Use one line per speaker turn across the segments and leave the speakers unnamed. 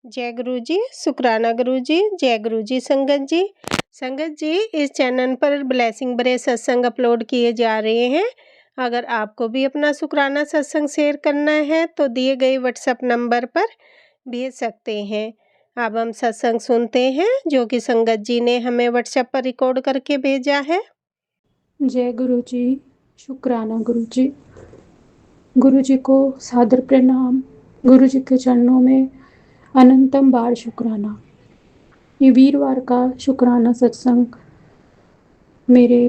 जय गुरु जी, शुक्राना गुरु जी, जय गुरु जी संगत जी। संगत जी, इस चैनल पर ब्लेसिंग भरे सत्संग अपलोड किए जा रहे हैं। अगर आपको भी अपना शुक्राना सत्संग शेयर करना है तो दिए गए व्हाट्सएप नंबर पर भेज सकते हैं। अब हम सत्संग सुनते हैं जो कि संगत जी ने हमें व्हाट्सएप पर रिकॉर्ड करके भेजा है।
जय गुरु जी, शुक्राना गुरु जी। गुरु जी को सादर प्रणाम। गुरु जी के चरणों में अनंतम बार शुक्राना। ये वीरवार का शुक्राना सत्संग मेरे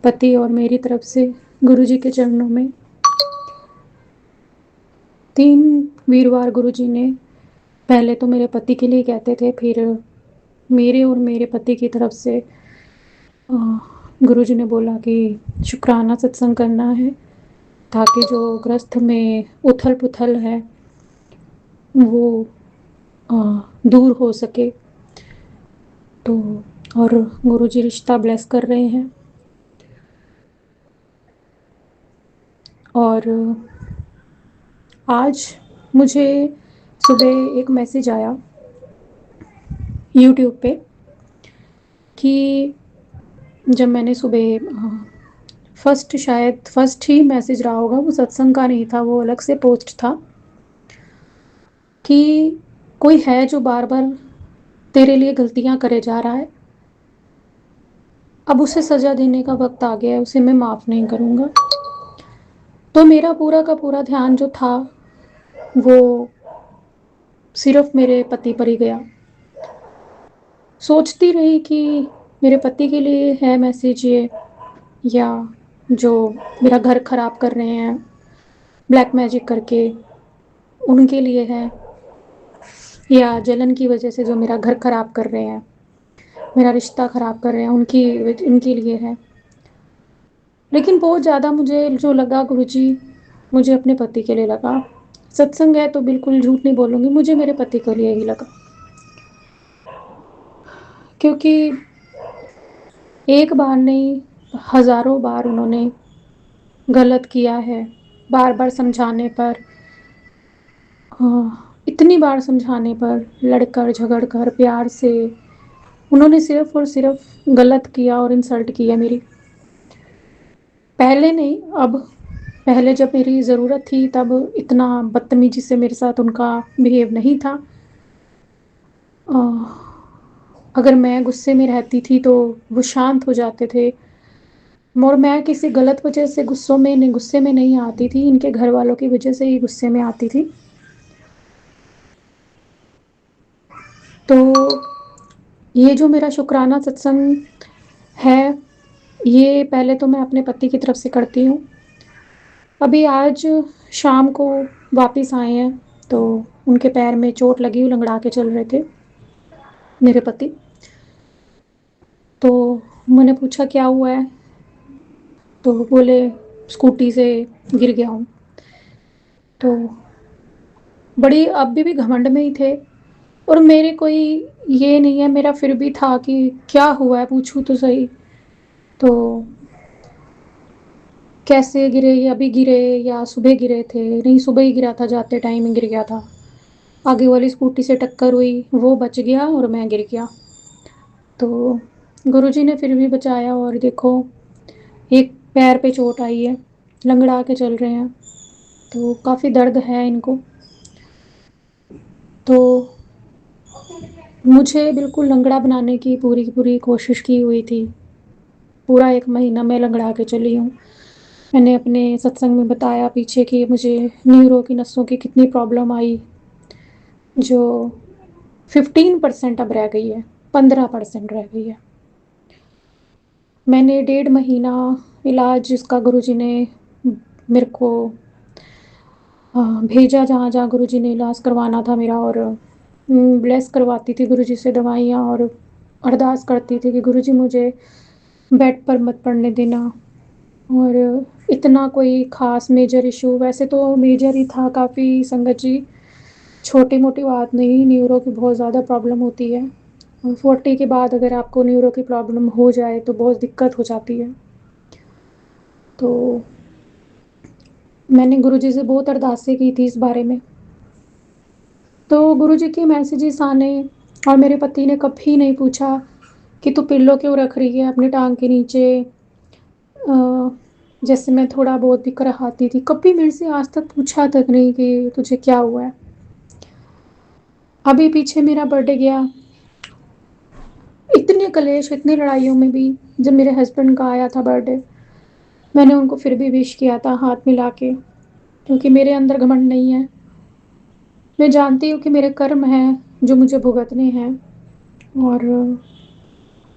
पति और मेरी तरफ से गुरु जी के चरणों में 3 वीरवार गुरु जी ने पहले तो मेरे पति के लिए कहते थे, फिर मेरे और मेरे पति की तरफ से गुरु जी ने बोला कि शुक्राना सत्संग करना है ताकि जो ग्रस्त में उथल पुथल है वो दूर हो सके। तो और गुरु जी रिश्ता ब्लेस कर रहे हैं। और आज मुझे सुबह एक मैसेज आया यूट्यूब पे कि जब मैंने सुबह शायद फर्स्ट ही मैसेज रहा होगा, वो सत्संग का नहीं था, वो अलग से पोस्ट था कि कोई है जो बार बार तेरे लिए गलतियां करे जा रहा है, अब उसे सज़ा देने का वक्त आ गया है, उसे मैं माफ़ नहीं करूँगा। तो मेरा पूरा का पूरा ध्यान जो था वो सिर्फ मेरे पति पर ही गया। सोचती रही कि मेरे पति के लिए है मैसेज ये, या जो मेरा घर ख़राब कर रहे हैं ब्लैक मैजिक करके उनके लिए है, या जलन की वजह से जो मेरा घर ख़राब कर रहे हैं, मेरा रिश्ता ख़राब कर रहे हैं, उनके लिए है। लेकिन बहुत ज़्यादा मुझे जो लगा गुरुजी, मुझे अपने पति के लिए लगा। सत्संग है तो बिल्कुल झूठ नहीं बोलूँगी, मुझे मेरे पति के लिए ही लगा, क्योंकि एक बार नहीं हज़ारों बार उन्होंने गलत किया है। बार बार समझाने पर, इतनी बार समझाने पर, लड़कर झगड़कर प्यार से उन्होंने सिर्फ और सिर्फ गलत किया और इंसल्ट किया मेरी। पहले नहीं, अब पहले जब मेरी ज़रूरत थी तब इतना बदतमीजी से मेरे साथ उनका बिहेव नहीं था। अगर मैं गुस्से में रहती थी तो वो शांत हो जाते थे, और मैं किसी गलत वजह से गुस्से में नहीं आती थी, इनके घर वालों की वजह से ही गुस्से में आती थी। तो ये जो मेरा शुक्राना सत्संग है, ये पहले तो मैं अपने पति की तरफ से करती हूँ। अभी आज शाम को वापस आए हैं तो उनके पैर में चोट लगी, लंगड़ा के चल रहे थे मेरे पति। तो मैंने पूछा क्या हुआ है, तो बोले स्कूटी से गिर गया हूँ। तो बड़ी अभी भी घमंड में ही थे, और मेरे कोई ये नहीं है, मेरा फिर भी था कि क्या हुआ है, पूछूं तो सही। तो कैसे गिरे, अभी गिरे या सुबह गिरे थे? नहीं, सुबह ही गिरा था, जाते टाइम ही गिर गया था। आगे वाली स्कूटी से टक्कर हुई, वो बच गया और मैं गिर गया। तो गुरुजी ने फिर भी बचाया, और देखो एक पैर पे चोट आई है, लंगड़ा के चल रहे हैं, तो काफ़ी दर्द है इनको। तो मुझे बिल्कुल लंगड़ा बनाने की पूरी की पूरी कोशिश की हुई थी। पूरा 1 महीना मैं लंगड़ा के चली हूँ। मैंने अपने सत्संग में बताया पीछे कि मुझे न्यूरो की नसों की कितनी प्रॉब्लम आई, जो 15% अब रह गई है, 15% रह गई है। मैंने 1.5 महीना इलाज जिसका गुरुजी ने मेरे को भेजा, जहाँ जहाँ गुरुजी ने इलाज करवाना था मेरा, और ब्लेस करवाती थी गुरुजी से दवाइयाँ, और अरदास करती थी कि गुरुजी मुझे बेड पर मत पड़ने देना। और इतना कोई ख़ास मेजर इशू, वैसे तो मेजर ही था काफ़ी संगत जी, छोटी मोटी बात नहीं। न्यूरो की बहुत ज़्यादा प्रॉब्लम होती है, 40 के बाद अगर आपको न्यूरो की प्रॉब्लम हो जाए तो बहुत दिक्कत हो जाती है। तो मैंने गुरुजी से बहुत अरदासें की थी इस बारे में। तो गुरुजी के मैसेजेस आने और मेरे पति ने कभी नहीं पूछा कि तू पिल्लो क्यों रख रही है अपनी टाँग के नीचे। अ, जैसे मैं थोड़ा बहुत भी कराहती थी, कभी मेरे से आज तक पूछा तक नहीं कि तुझे क्या हुआ है। अभी पीछे मेरा बर्थडे गया, इतने कलेश, इतनी लड़ाइयों में भी जब मेरे हस्बैंड का आया था बर्थडे, मैंने उनको फिर भी विश किया था हाथ मिला के, क्योंकि मेरे अंदर घमंड नहीं है। मैं जानती हूँ कि मेरे कर्म हैं जो मुझे भुगतने हैं और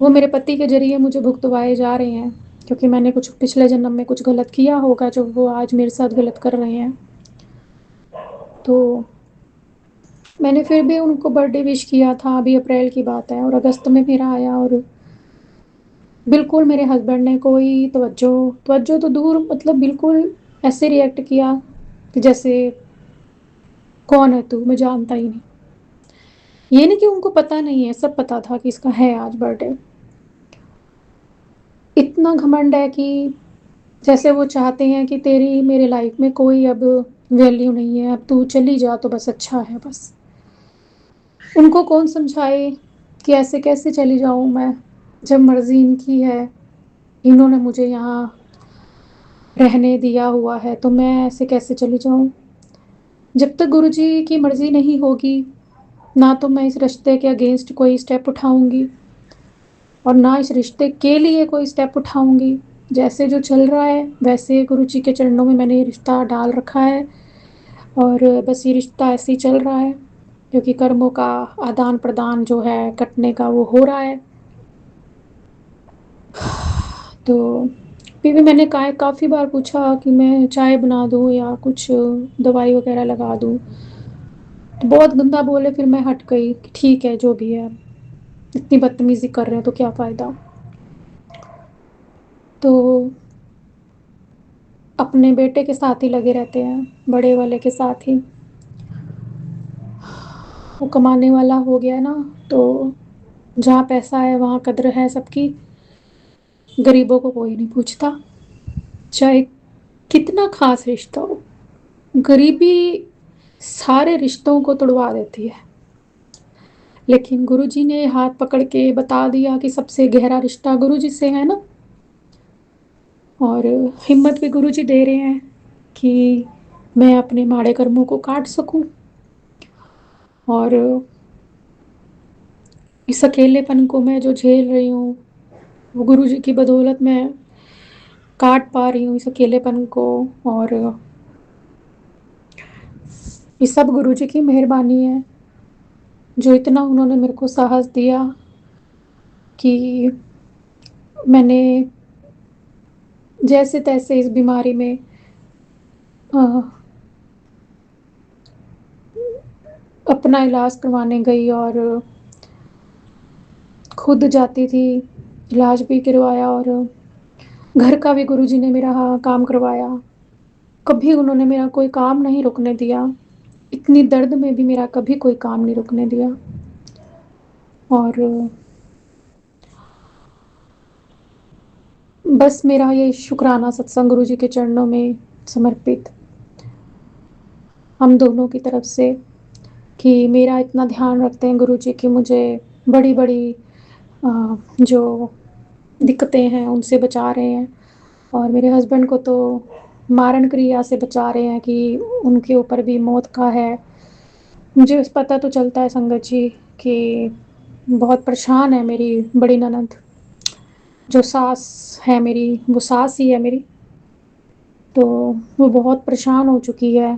वो मेरे पति के ज़रिए मुझे भुगतवाए जा रहे हैं, क्योंकि मैंने कुछ पिछले जन्म में कुछ गलत किया होगा जो वो आज मेरे साथ गलत कर रहे हैं। तो मैंने फिर भी उनको बर्थडे विश किया था, अभी अप्रैल की बात है, और अगस्त में मेरा आया और बिल्कुल मेरे हस्बैंड ने कोई तवज्जो तवज्जो तो दूर, मतलब बिल्कुल ऐसे रिएक्ट किया कि जैसे कौन है तू? मैं जानता ही नहीं। ये नहीं कि उनको पता नहीं है, सब पता था कि इसका है आज बर्थडे। इतना घमंड है कि जैसे वो चाहते हैं कि तेरी मेरे लाइफ में कोई अब वैल्यू नहीं है, अब तू चली जा तो बस अच्छा है बस। उनको कौन समझाए कि ऐसे कैसे चली जाऊँ मैं, जब मर्ज़ी इनकी है, इन्होंने मुझे यहाँ रहने दिया हुआ है, तो मैं ऐसे कैसे चली जाऊँ? जब तक गुरुजी की मर्ज़ी नहीं होगी, ना तो मैं इस रिश्ते के अगेंस्ट कोई स्टेप उठाऊँगी और ना इस रिश्ते के लिए कोई स्टेप उठाऊँगी। जैसे जो चल रहा है, वैसे गुरुजी के चरणों में मैंने ये रिश्ता डाल रखा है और बस ये रिश्ता ऐसे ही चल रहा है, क्योंकि कर्मों का आदान-प्रदान जो है कटने का, वो हो रहा है। तो फिर भी मैंने काफ़ी बार पूछा कि मैं चाय बना दूँ या कुछ दवाई वग़ैरह लगा दूँ। तो बहुत गंदा बोले, फिर मैं हट गई कि ठीक है जो भी है, इतनी बदतमीज़ी कर रहे हैं तो क्या फ़ायदा। तो अपने बेटे के साथ ही लगे रहते हैं, बड़े वाले के साथ ही। वो कमाने वाला हो गया ना, तो जहाँ पैसा है वहाँ कद्र है सबकी, गरीबों को कोई नहीं पूछता, चाहे कितना ख़ास रिश्ता हो। गरीबी सारे रिश्तों को तुड़वा देती है। लेकिन गुरुजी ने हाथ पकड़ के बता दिया कि सबसे गहरा रिश्ता गुरुजी से है ना, और हिम्मत भी गुरुजी दे रहे हैं कि मैं अपने माड़े कर्मों को काट सकूं और इस अकेलेपन को मैं जो झेल रही हूँ, वो गुरुजी की बदौलत मैं काट पा रही हूँ इस अकेलेपन को। और ये सब गुरुजी की मेहरबानी है, जो इतना उन्होंने मेरे को साहस दिया कि मैंने जैसे तैसे इस बीमारी में अ, अपना इलाज करवाने गई और खुद जाती थी, इलाज भी करवाया और घर का भी गुरुजी ने मेरा काम करवाया। कभी उन्होंने मेरा कोई काम नहीं रुकने दिया। इतनी दर्द में भी मेरा कभी कोई काम नहीं रुकने दिया। और बस मेरा ये शुक्राना सत्संग गुरुजी के चरणों में समर्पित, हम दोनों की तरफ से, कि मेरा इतना ध्यान रखते हैं गुरुजी कि मुझे बड़ी-बड़ी जो दिक्कतें हैं उनसे बचा रहे हैं, और मेरे हस्बैंड को तो मारण क्रिया से बचा रहे हैं कि उनके ऊपर भी मौत का है। मुझे बस पता तो चलता है संगत जी कि बहुत परेशान है मेरी बड़ी ननद, जो सास है मेरी, वो सास ही है मेरी, तो वो बहुत परेशान हो चुकी है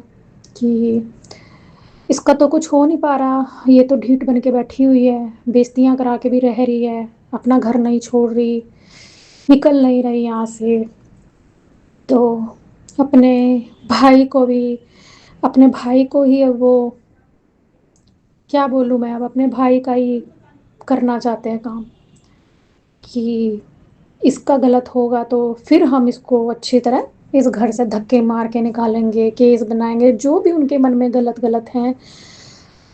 कि इसका तो कुछ हो नहीं पा रहा, ये तो ढीठ बन के बैठी हुई है, बेइज़्तियाँ करा के भी रह रही है, अपना घर नहीं छोड़ रही, निकल नहीं रही यहाँ से। तो अपने भाई को भी, अपने भाई को ही अब वो, क्या बोलूँ मैं, अब अपने भाई का ही करना चाहते हैं काम, कि इसका गलत होगा तो फिर हम इसको अच्छी तरह इस घर से धक्के मार के निकालेंगे, केस बनाएँगे, जो भी उनके मन में गलत-गलत हैं।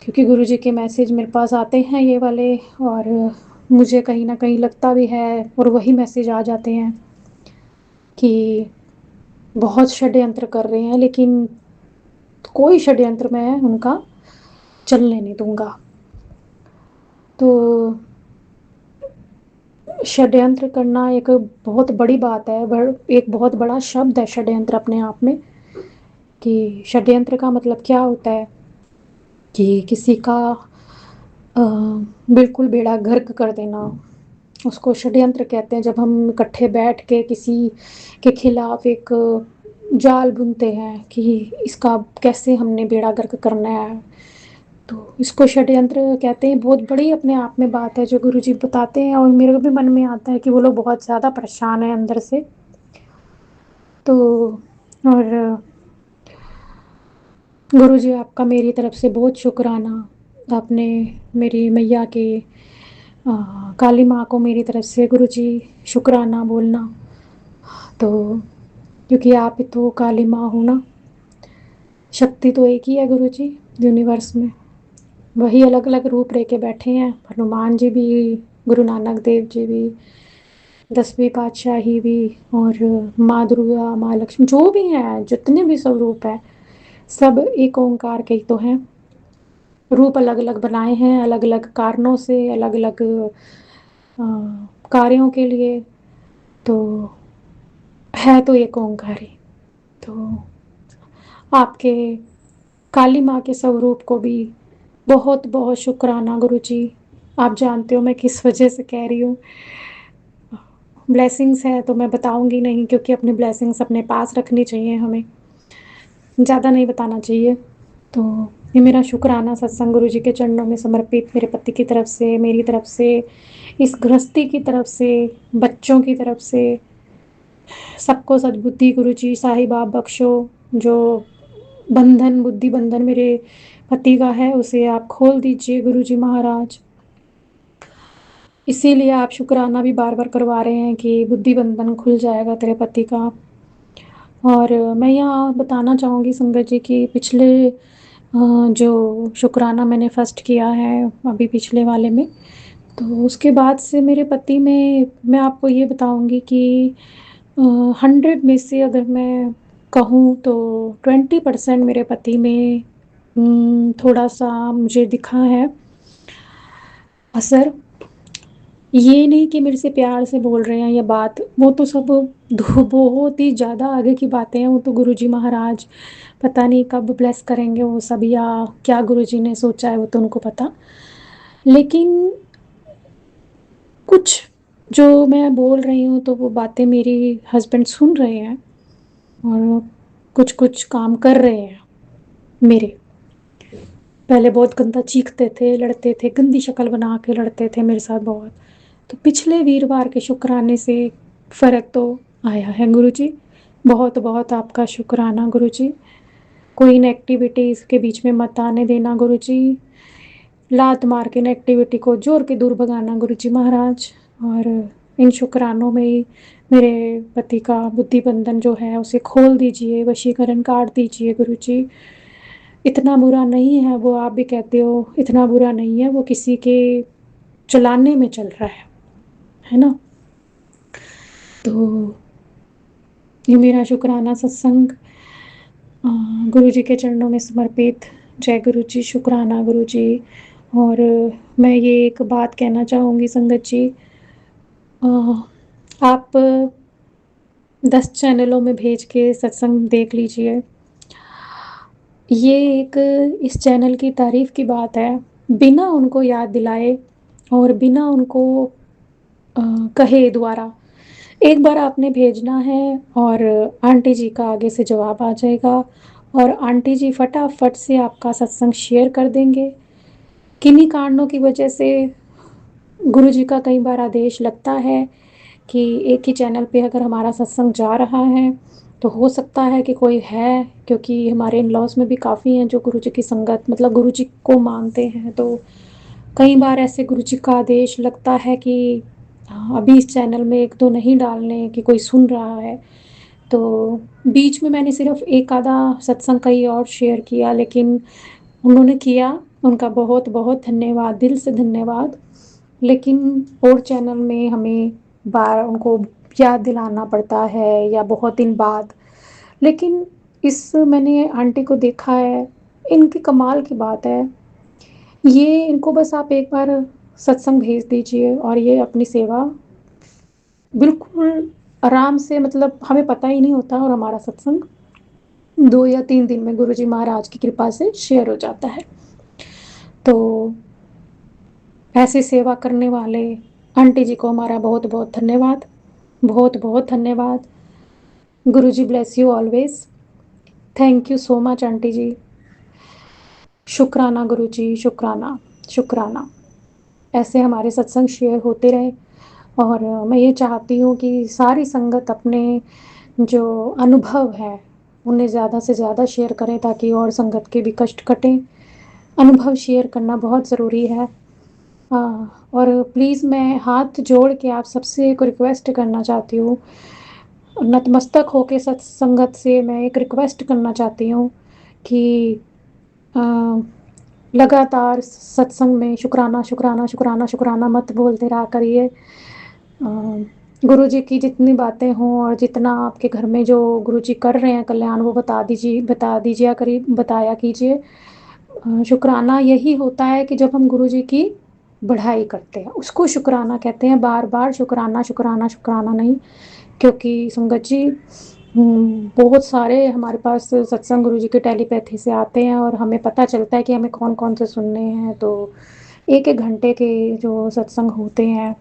क्योंकि गुरुजी के मैसेज मेरे पास आते हैं ये वाले, और मुझे कहीं न कहीं लगता भी है और वही मैसेज आ जाते हैं कि बहुत षड्यंत्र कर रहे हैं, लेकिन कोई षड्यंत्र में उनका चलने नहीं दूँगा। तो षड्यंत्र करना एक बहुत बड़ी बात है, एक बहुत बड़ा शब्द है षड्यंत्र अपने आप में, कि षड्यंत्र का मतलब क्या होता है कि किसी का बिल्कुल बेड़ा गर्क कर देना, उसको षड्यंत्र कहते हैं। जब हम इकट्ठे बैठ के किसी के खिलाफ एक जाल बुनते हैं कि इसका कैसे हमने बेड़ा गर्क करना है, तो इसको षड्यंत्र कहते हैं। बहुत बड़ी अपने आप में बात है जो गुरुजी बताते हैं, और मेरे भी मन में आता है कि वो लोग बहुत ज़्यादा परेशान हैं अंदर से। तो और गुरुजी आपका मेरी तरफ से बहुत शुक्राना। आपने मेरी मैया के काली माँ को मेरी तरफ से गुरुजी शुक्राना बोलना। तो क्योंकि आप ही तो काली माँ हो ना, शक्ति तो एक ही है गुरुजी यूनिवर्स में। वही अलग अलग रूप लेके बैठे हैं, हनुमान जी भी, गुरु नानक देव जी भी, 10वीं पातशाही भी, और माँ दुर्गा, माँ लक्ष्मी, जो भी हैं, जितने भी स्वरूप हैं, सब एक ओंकार के ही तो हैं। रूप अलग अलग बनाए हैं, अलग अलग कारणों से, अलग अलग कार्यों के लिए। तो है तो एक ओंकार ही। तो आपके काली माँ के स्वरूप को भी बहुत बहुत शुक्राना गुरुजी। आप जानते हो मैं किस वजह से कह रही हूँ। ब्लेसिंग्स है तो मैं बताऊंगी नहीं, क्योंकि अपनी ब्लेसिंग्स अपने पास रखनी चाहिए, हमें ज़्यादा नहीं बताना चाहिए। तो ये मेरा शुक्राना सत्संग गुरुजी के चरणों में समर्पित, मेरे पति की तरफ से, मेरी तरफ से, इस गृहस्थी की तरफ से, बच्चों की तरफ से, सबको सद्बुद्धि गुरुजी साहिब आप बख्शो। जो बंधन, बुद्धि बंधन मेरे पति का है, उसे आप खोल दीजिए गुरुजी महाराज। इसीलिए आप शुक्राना भी बार बार करवा रहे हैं कि बुद्धि बंधन खुल जाएगा तेरे पति का। और मैं यहाँ बताना चाहूँगी संगत जी कि पिछले जो शुक्राना मैंने फर्स्ट किया है अभी पिछले वाले में, तो उसके बाद से मेरे पति में, मैं आपको ये बताऊँगी कि 100 में से अगर मैं कहूँ तो 20% मेरे पति में थोड़ा सा मुझे दिखा है असर। ये नहीं कि मेरे से प्यार से बोल रहे हैं, या बात, वो तो सब बहुत ही ज़्यादा आगे की बातें हैं। वो तो गुरुजी महाराज पता नहीं कब ब्लेस करेंगे वो सब, या क्या गुरुजी ने सोचा है वो तो उनको पता। लेकिन कुछ जो मैं बोल रही हूँ तो वो बातें मेरी हस्बैंड सुन रहे हैं, और कुछ कुछ काम कर रहे हैं मेरे। पहले बहुत गंदा चीखते थे, लड़ते थे, गंदी शक्ल बना के लड़ते थे मेरे साथ बहुत। तो पिछले वीरवार के शुक्राने से फ़र्क तो आया है गुरुजी। बहुत बहुत आपका शुक्राना गुरुजी। कोई नेगेटिविटी इसके बीच में मत आने देना गुरुजी। लात मार के नेगेटिविटी को जोर के दूर भगाना गुरुजी महाराज। और इन शुक्रानों में ही मेरे पति का बुद्धि बंधन जो है उसे खोल दीजिए, वशीकरण काट दीजिए गुरुजी। इतना बुरा नहीं है वो, आप भी कहते हो इतना बुरा नहीं है वो, किसी के चलाने में चल रहा है ना। तो ये मेरा शुक्राना सत्संग गुरु जी के चरणों में समर्पित। जय गुरु जी, शुक्राना गुरु जी। और मैं ये एक बात कहना चाहूँगी संगत जी, आप 10 चैनलों में भेज के सत्संग देख लीजिए। ये एक इस चैनल की तारीफ़ की बात है, बिना उनको याद दिलाए और बिना उनको कहे द्वारा एक बार आपने भेजना है, और आंटी जी का आगे से जवाब आ जाएगा, और आंटी जी फटाफट से आपका सत्संग शेयर कर देंगे। किन्हीं कारणों की वजह से गुरु जी का कई बार आदेश लगता है कि एक ही चैनल पे अगर हमारा सत्संग जा रहा है तो हो सकता है कि कोई है, क्योंकि हमारे इन लॉज में भी काफ़ी हैं जो गुरु जी की संगत, मतलब गुरु जी को मानते हैं। तो कई बार ऐसे गुरु जी का आदेश लगता है कि अभी इस चैनल में एक दो नहीं डालने कि कोई सुन रहा है। तो बीच में मैंने सिर्फ एक आधा सत्संग कहीं और शेयर किया, लेकिन उन्होंने किया, उनका बहुत बहुत धन्यवाद, दिल से धन्यवाद। लेकिन और चैनल में हमें बार उनको याद दिलाना पड़ता है या बहुत दिन बाद। लेकिन इस मैंने आंटी को देखा है, इनकी कमाल की बात है, ये इनको बस आप एक बार सत्संग भेज दीजिए और ये अपनी सेवा बिल्कुल आराम से, मतलब हमें पता ही नहीं होता और हमारा सत्संग 2 या 3 दिन में गुरुजी महाराज की कृपा से शेयर हो जाता है। तो ऐसी सेवा करने वाले आंटी जी को हमारा बहुत-बहुत धन्यवाद। बहुत-बहुत धन्यवाद। Guruji bless you always. Thank you so much aunty ji. शुक्राना गुरुजी, शुक्राना, शुक्राना। ऐसे हमारे सत्संग शेयर होते रहे और मैं ये चाहती हूँ कि सारी संगत अपने जो अनुभव है, उन्हें ज़्यादा से ज़्यादा शेयर करें ताकि और संगत के भी कष्ट कटें। अनुभव शेयर करना बहुत ज़रूरी है। और प्लीज़ मैं हाथ जोड़ के आप सबसे एक रिक्वेस्ट करना चाहती हूँ, नतमस्तक होके सत्संगत से मैं एक रिक्वेस्ट करना चाहती हूँ कि अ, लगातार सत्संग में शुक्राना, शुक्राना, शुक्राना, शुक्राना मत बोलते रहा करिए। गुरुजी की जितनी बातें हों और जितना आपके घर में जो गुरुजी कर रहे हैं कल्याण, वो बता दीजिए बताया कीजिए। शुक्राना यही होता है कि जब हम गुरुजी की बढ़ाई करते हैं, उसको शुक्राना कहते हैं। बार-बार शुक्राना, शुक्राना, शुक्राना नहीं, क्योंकि संगत जी बहुत सारे हमारे पास सत्संग गुरुजी के टेलीपैथी से आते हैं और हमें पता चलता है कि हमें कौन-कौन से सुनने हैं। तो 1-1 घंटे के जो सत्संग होते हैं,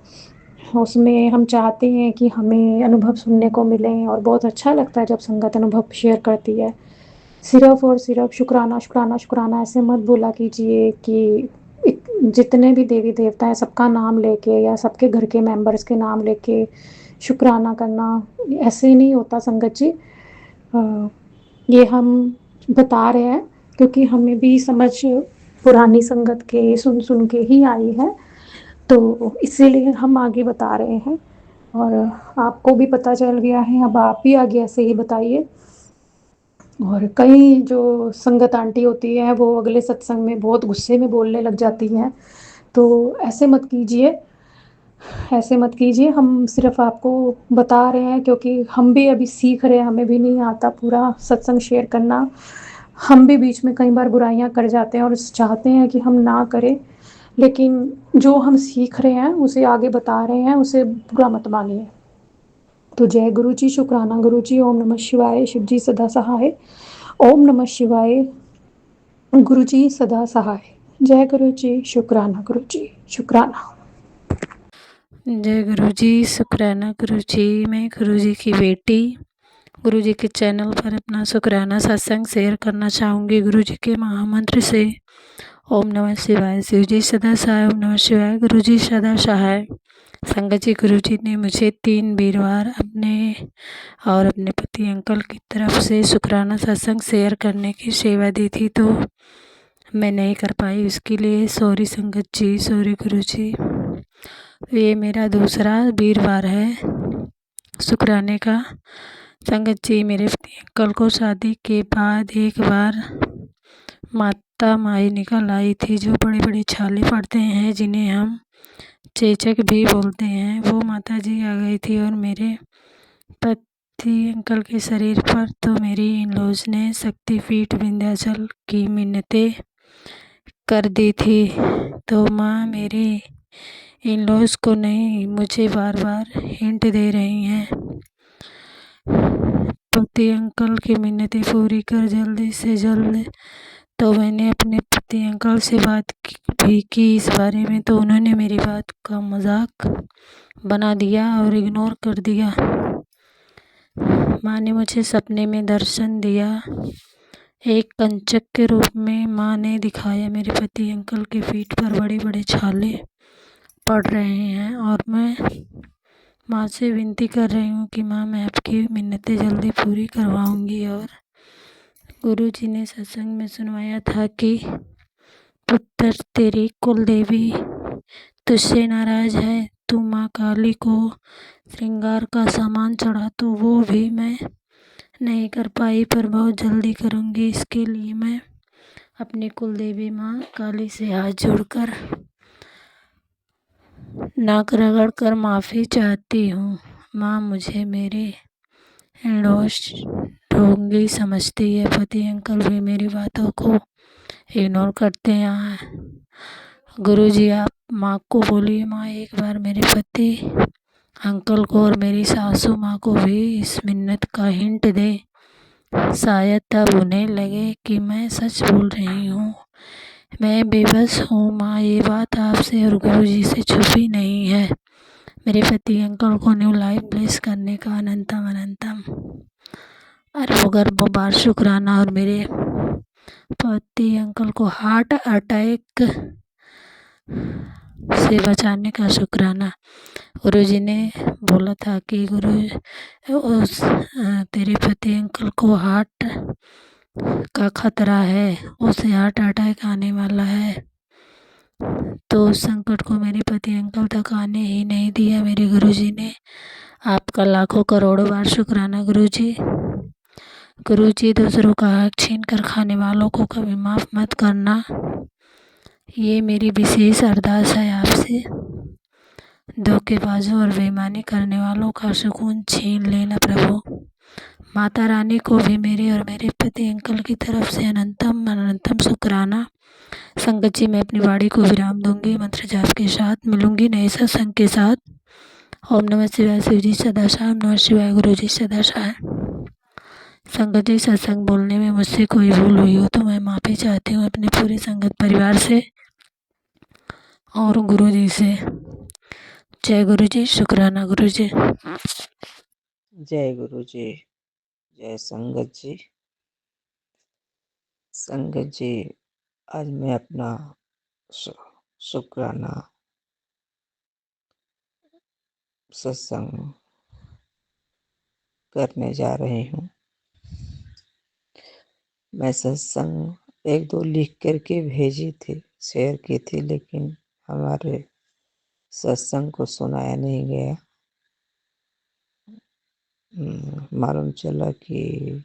उसमें हम चाहते हैं कि हमें अनुभव सुनने को मिलें और बहुत अच्छा लगता है जब संगत अनुभव शेयर करती है। सिर्फ़ और सिर्फ़ शुक्राना, शुक्राना, शुक्राना ऐसे मत बोला कीजिए कि इत जितने भी देवी-देवता हैं सबका नाम लेके या सबके घर के मेंबर्स के नाम लेके शुक्राना करना, ऐसे नहीं होता संगत जी। ये हम बता रहे हैं क्योंकि हमें भी समझ पुरानी संगत के सुन-सुन के ही आई है, तो इसीलिए हम आगे बता रहे हैं और आपको भी पता चल गया है, अब आप भी आगे ऐसे ही बताइए। और कई जो संगत आंटी होती हैं, वो अगले सत्संग में बहुत गुस्से में बोलने लग जाती हैं, तो ऐसे मत कीजिए। हम सिर्फ़ आपको बता रहे हैं क्योंकि हम भी अभी सीख रहे हैं, हमें भी नहीं आता पूरा सत्संग शेयर करना। हम भी बीच में कई बार बुराइयाँ कर जाते हैं और चाहते हैं कि हम ना करें, लेकिन जो हम सीख रहे हैं, उसे आगे बता रहे हैं, उसे बुरा मत मानिए। तो जय गुरु जी, शुक्राना गुरु जी, ओम नमः शिवाय, शिव जी सदा सहाय। ओम नमः शिवाय, गुरु जी सदा सहाय। जय गुरु जी, शुक्राना गुरु जी, शुक्राना।
जय गुरु जी, शुक्राना गुरु जी। मैं गुरु जी की बेटी गुरु जी के चैनल पर अपना शुक्राना सत्संग शेयर करना चाहूँगी गुरु जी के महामंत्र से। ओम नमः शिवाय, शिव जी सदा सहाय। ओम नमः शिवाय, गुरु जी सदा सहाय। संगत जी, गुरु जी ने मुझे 3 वीरवार अपने और अपने पति अंकल की तरफ से शुक्राना सत्संग शेयर करने की सेवा दी थी, तो मैं नहीं कर पाई। उसके लिए सॉरी संगत जी, सॉरी गुरु जी। ये मेरा दूसरा वीरवार है शुक्राने का। संगत जी, मेरे पति अंकल को शादी के बाद एक बार माता माई निकल आई थी, जो बड़े बड़े छाले पड़ते हैं, जिन्हें हम चेचक भी बोलते हैं। वो माता जी आ गई थी और मेरे पति अंकल के शरीर पर तो मेरी इन लॉज ने शक्तिपीठ विंध्याचल की मिन्नतें कर दी थी। तो माँ मेरे इन लॉज को नहीं, मुझे बार बार हिंट दे रही हैं, पति अंकल की मिन्नतें पूरी कर जल्दी से जल्द। तो मैंने अपने पति अंकल से बात भी की इस बारे में, तो उन्होंने मेरी बात का मजाक बना दिया और इग्नोर कर दिया। माँ ने मुझे सपने में दर्शन दिया। एक कंचक के रूप में माँ ने दिखाया मेरे पति अंकल की पीठ पर बड़े बड़े छाले पड़ रहे हैं और मैं माँ से विनती कर रही हूँ कि माँ, मैं आपकी मिन्नतें जल्दी पूरी करवाऊँगी। और गुरु जी ने सत्संग में सुनवाया था कि पुत्र, तेरी कुल देवी तुझसे नाराज है, तू माँ काली को श्रृंगार का सामान चढ़ा, तो वो भी मैं नहीं कर पाई, पर बहुत जल्दी करूँगी। इसके लिए मैं अपनी कुल देवी माँ काली से हाथ जोड़कर नाक रगड़ कर माफ़ी चाहती हूँ। माँ, मुझे मेरे इन लॉज ढोंगी समझती है। पति अंकल भी मेरी बातों को इग्नोर करते हैं। गुरुजी आप माँ को बोलिए, माँ एक बार मेरे पति अंकल को और मेरी सासू माँ को भी इस मिन्नत का हिंट दे, शायद तब उन्हें लगे कि मैं सच बोल रही हूँ। मैं बेबस हूँ माँ, ये बात आपसे और गुरुजी से छुपी नहीं है। मेरे पति अंकल को न्यू लाइफ ब्लेस करने का अनंतम अनंतम अरबों बार शुक्राना, और मेरे पति अंकल को हार्ट अटैक से बचाने का शुक्राना। गुरुजी ने बोला था कि तेरे पति अंकल को हार्ट का खतरा है, उसे हार्ट अटैक आने वाला है। तो उस संकट को मेरे पति अंकल तक आने ही नहीं दिया मेरे गुरुजी ने। आपका लाखों करोड़ों बार शुक्राना गुरुजी। गुरुजी दूसरों का हक छीन कर खाने वालों को कभी माफ़ मत करना, ये मेरी विशेष अरदास है आपसे। धोखेबाजों और बेईमानी करने वालों का सुकून छीन लेना प्रभु। माता रानी को भी मेरे और मेरे पति अंकल की तरफ से अनंतम अनंतम शुक्राना। संगत जी, मैं अपनी वाणी को विराम दूंगी, मंत्र जाप के साथ मिलूंगी नए सत्संग के साथ। ओम नमः शिवाय, शिव जी सदा शाह, नमः शिवाय, गुरु जी सदा शाह। संगत जी, सत्संग बोलने में मुझसे कोई भूल हुई हो तो मैं माफ़ी चाहती हूँ अपने पूरे संगत परिवार से और गुरु जी से। जय गुरु जी, शुक्राना गुरु जी।
जय गुरु जी, जय संगत जी। संगत जी, आज मैं अपना शुक्राना सत्संग करने जा रही हूँ। मैं सत्संग एक दो लिख करके भेजी थी, शेयर की थी, लेकिन हमारे सत्संग को सुनाया नहीं गया। मालूम चला कि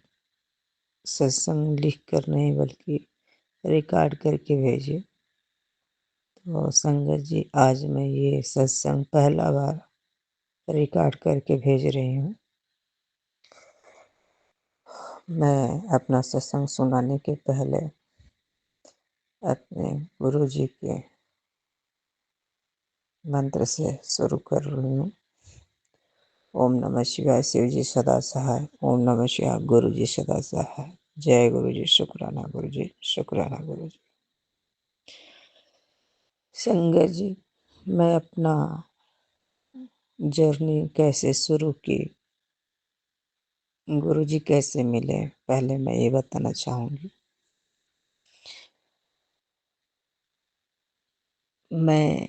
सत्संग लिख कर नहीं बल्कि रिकॉर्ड करके भेजे। तो संगत जी, आज मैं ये सत्संग पहला बार रिकॉर्ड करके भेज रही हूँ। मैं अपना सत्संग सुनाने के पहले अपने गुरु जी के मंत्र से शुरू कर रही हूँ। ओम नमः शिवाय, शिव जी सदा सहाय। ओम नमः शिवाय, गुरु जी सदा सहाय। जय गुरु जी, शुक्राना गुरु जी, शुक्राना गुरु जी। संगत जी, मैं अपना जर्नी कैसे शुरू की, गुरु जी कैसे मिले, पहले मैं ये बताना चाहूँगी। मैं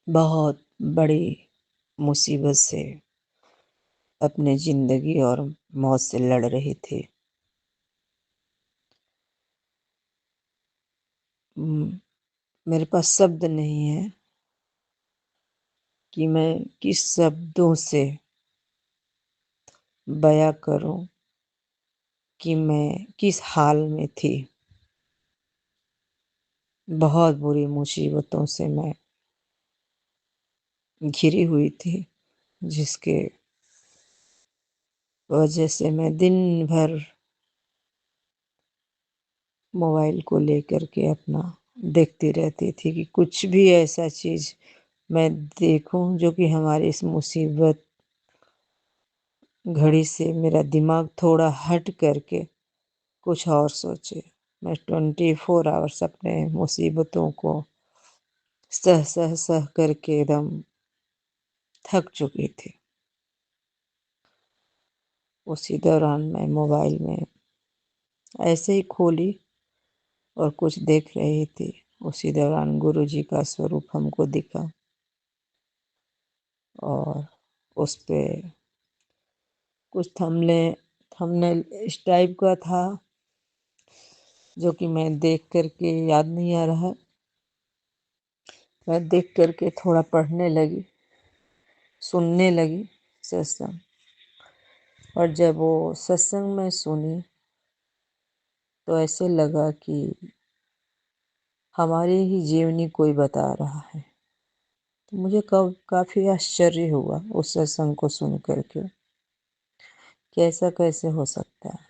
बहुत बड़ी मुसीबत से अपने जिंदगी और मौत से लड़ रही थी। मेरे पास शब्द नहीं है कि मैं किस शब्दों से बयां करूं कि मैं किस हाल में थी। बहुत बुरी मुसीबतों से मैं घिरी हुई थी, जिसके वजह से मैं दिन भर मोबाइल को लेकर के अपना देखती रहती थी कि कुछ भी ऐसा चीज़ मैं देखूं जो कि हमारी इस मुसीबत घड़ी से मेरा दिमाग थोड़ा हट करके कुछ और सोचे। मैं 24 आवर्स अपने मुसीबतों को सह सह सह करके एकदम थक चुकी थी। उसी दौरान मैं मोबाइल में ऐसे ही खोली और कुछ देख रही थी। उसी दौरान गुरु जी का स्वरूप हमको दिखा और उस पे कुछ थंबनेल इस टाइप का था जो कि मैं देख करके याद नहीं आ रहा। मैं देख करके थोड़ा पढ़ने लगी, सुनने लगी सत्संग, और जब वो सत्संग में सुनी तो ऐसे लगा कि हमारी ही जीवनी कोई बता रहा है। तो मुझे काफ़ी आश्चर्य हुआ उस सत्संग को सुन करके कि ऐसा कैसे हो सकता है।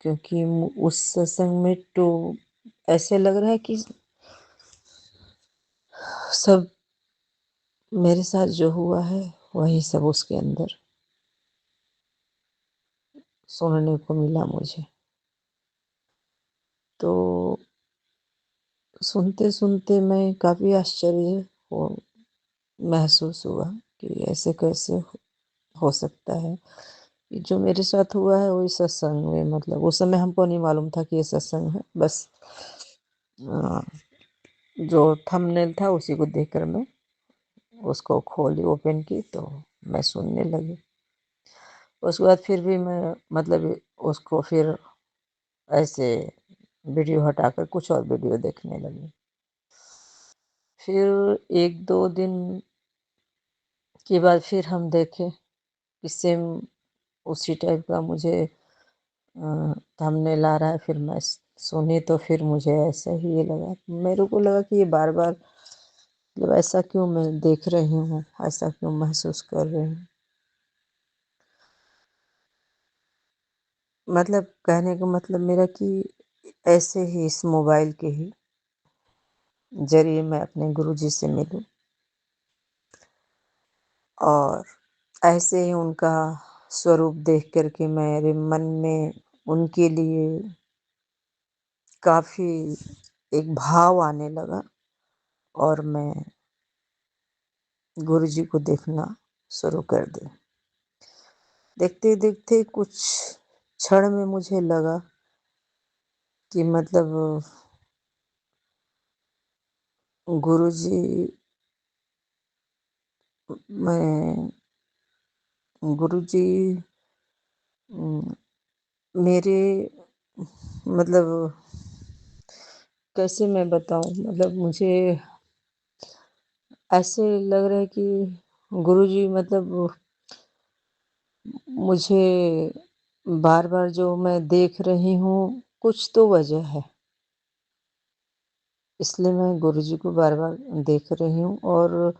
क्योंकि उस सत्संग में तो ऐसे लग रहा है कि सब मेरे साथ जो हुआ है वही सब उसके अंदर सुनने को मिला मुझे। तो सुनते सुनते मैं काफ़ी आश्चर्य हो महसूस हुआ कि ऐसे कैसे हो सकता है कि जो मेरे साथ हुआ है वही सत्संग में, मतलब उस समय हमको नहीं मालूम था कि ये सत्संग है। बस जो थंबनेल था उसी को देखकर मैं उसको खोली, ओपन की, तो मैं सुनने लगी। उसके बाद फिर भी मैं मतलब उसको फिर ऐसे वीडियो हटाकर कुछ और वीडियो देखने लगी। फिर 1-2 दिन के बाद फिर हम देखे कि सेम उसी टाइप का मुझे थंबनेल आ रहा है। फिर मैं सुनी तो फिर मुझे ऐसा ही ये लगा, मेरे को लगा कि ये बार-बार मतलब ऐसा क्यों मैं देख रही हूँ, ऐसा क्यों महसूस कर रही हूँ। मतलब कहने का मतलब मेरा कि ऐसे ही इस मोबाइल के ही ज़रिए मैं अपने गुरुजी से मिलूँ और ऐसे ही उनका स्वरूप देख कर के मेरे मन में उनके लिए काफ़ी एक भाव आने लगा और मैं गुरुजी को देखना शुरू कर दी। देखते-देखते कुछ क्षण में मुझे लगा कि मतलब गुरुजी मैं गुरुजी मेरे मतलब कैसे मैं बताऊँ, मतलब मुझे ऐसे लग रहा है कि गुरुजी मतलब मुझे बार-बार जो मैं देख रही हूँ, कुछ तो वजह है। इसलिए मैं गुरुजी को बार-बार देख रही हूँ और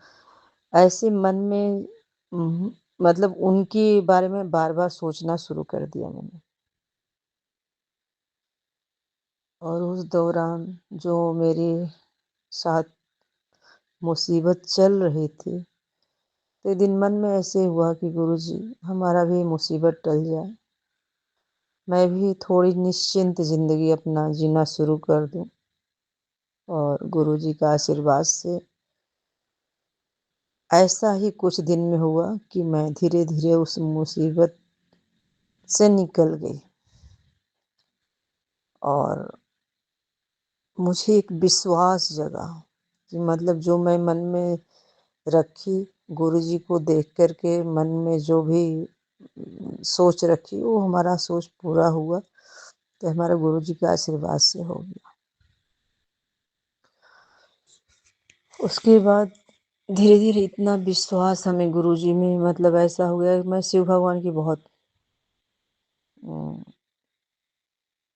ऐसे मन में मतलब उनके बारे में बार-बार सोचना शुरू कर दिया मैंने। और उस दौरान जो मेरे साथ मुसीबत चल रही थी, तो एक दिन मन में ऐसे हुआ कि गुरुजी हमारा भी मुसीबत टल जाए, मैं भी थोड़ी निश्चिंत ज़िंदगी अपना जीना शुरू कर दूँ और गुरुजी का आशीर्वाद से ऐसा ही कुछ दिन में हुआ कि मैं धीरे-धीरे उस मुसीबत से निकल गई और मुझे एक विश्वास जगा कि मतलब जो मैं मन में रखी, गुरुजी को देख कर के मन में जो भी सोच रखी, वो हमारा सोच पूरा हुआ, तो हमारे गुरुजी के आशीर्वाद से हो गया। उसके बाद धीरे-धीरे इतना विश्वास हमें गुरुजी में मतलब ऐसा हो गया कि मैं शिव भगवान की बहुत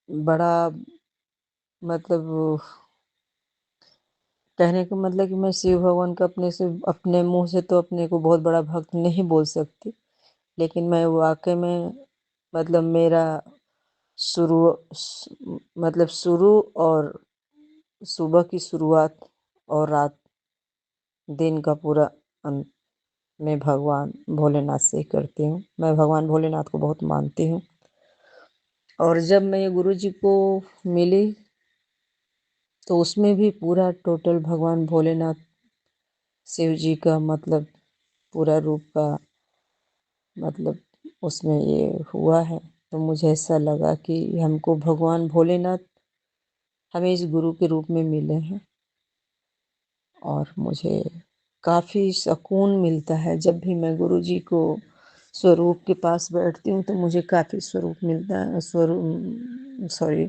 बड़ा मतलब कहने का मतलब कि मैं शिव भगवान का अपने मुँह से तो अपने को बहुत बड़ा भक्त नहीं बोल सकती, लेकिन मैं वाक़ई में मतलब मेरा शुरू मतलब शुरू और सुबह की शुरुआत और रात दिन का पूरा अंत मैं भगवान भोलेनाथ से ही करती हूँ। मैं भगवान भोलेनाथ को बहुत मानती हूँ और जब मैं ये गुरुजी को मिली, तो उसमें भी पूरा टोटल भगवान भोलेनाथ शिव जी का मतलब पूरा रूप का मतलब उसमें ये हुआ है। तो मुझे ऐसा लगा कि हमको भगवान भोलेनाथ हमें इस गुरु के रूप में मिले हैं और मुझे काफ़ी सुकून मिलता है जब भी मैं गुरुजी को स्वरूप के पास बैठती हूँ, तो मुझे काफ़ी स्वरूप मिलता है सॉरी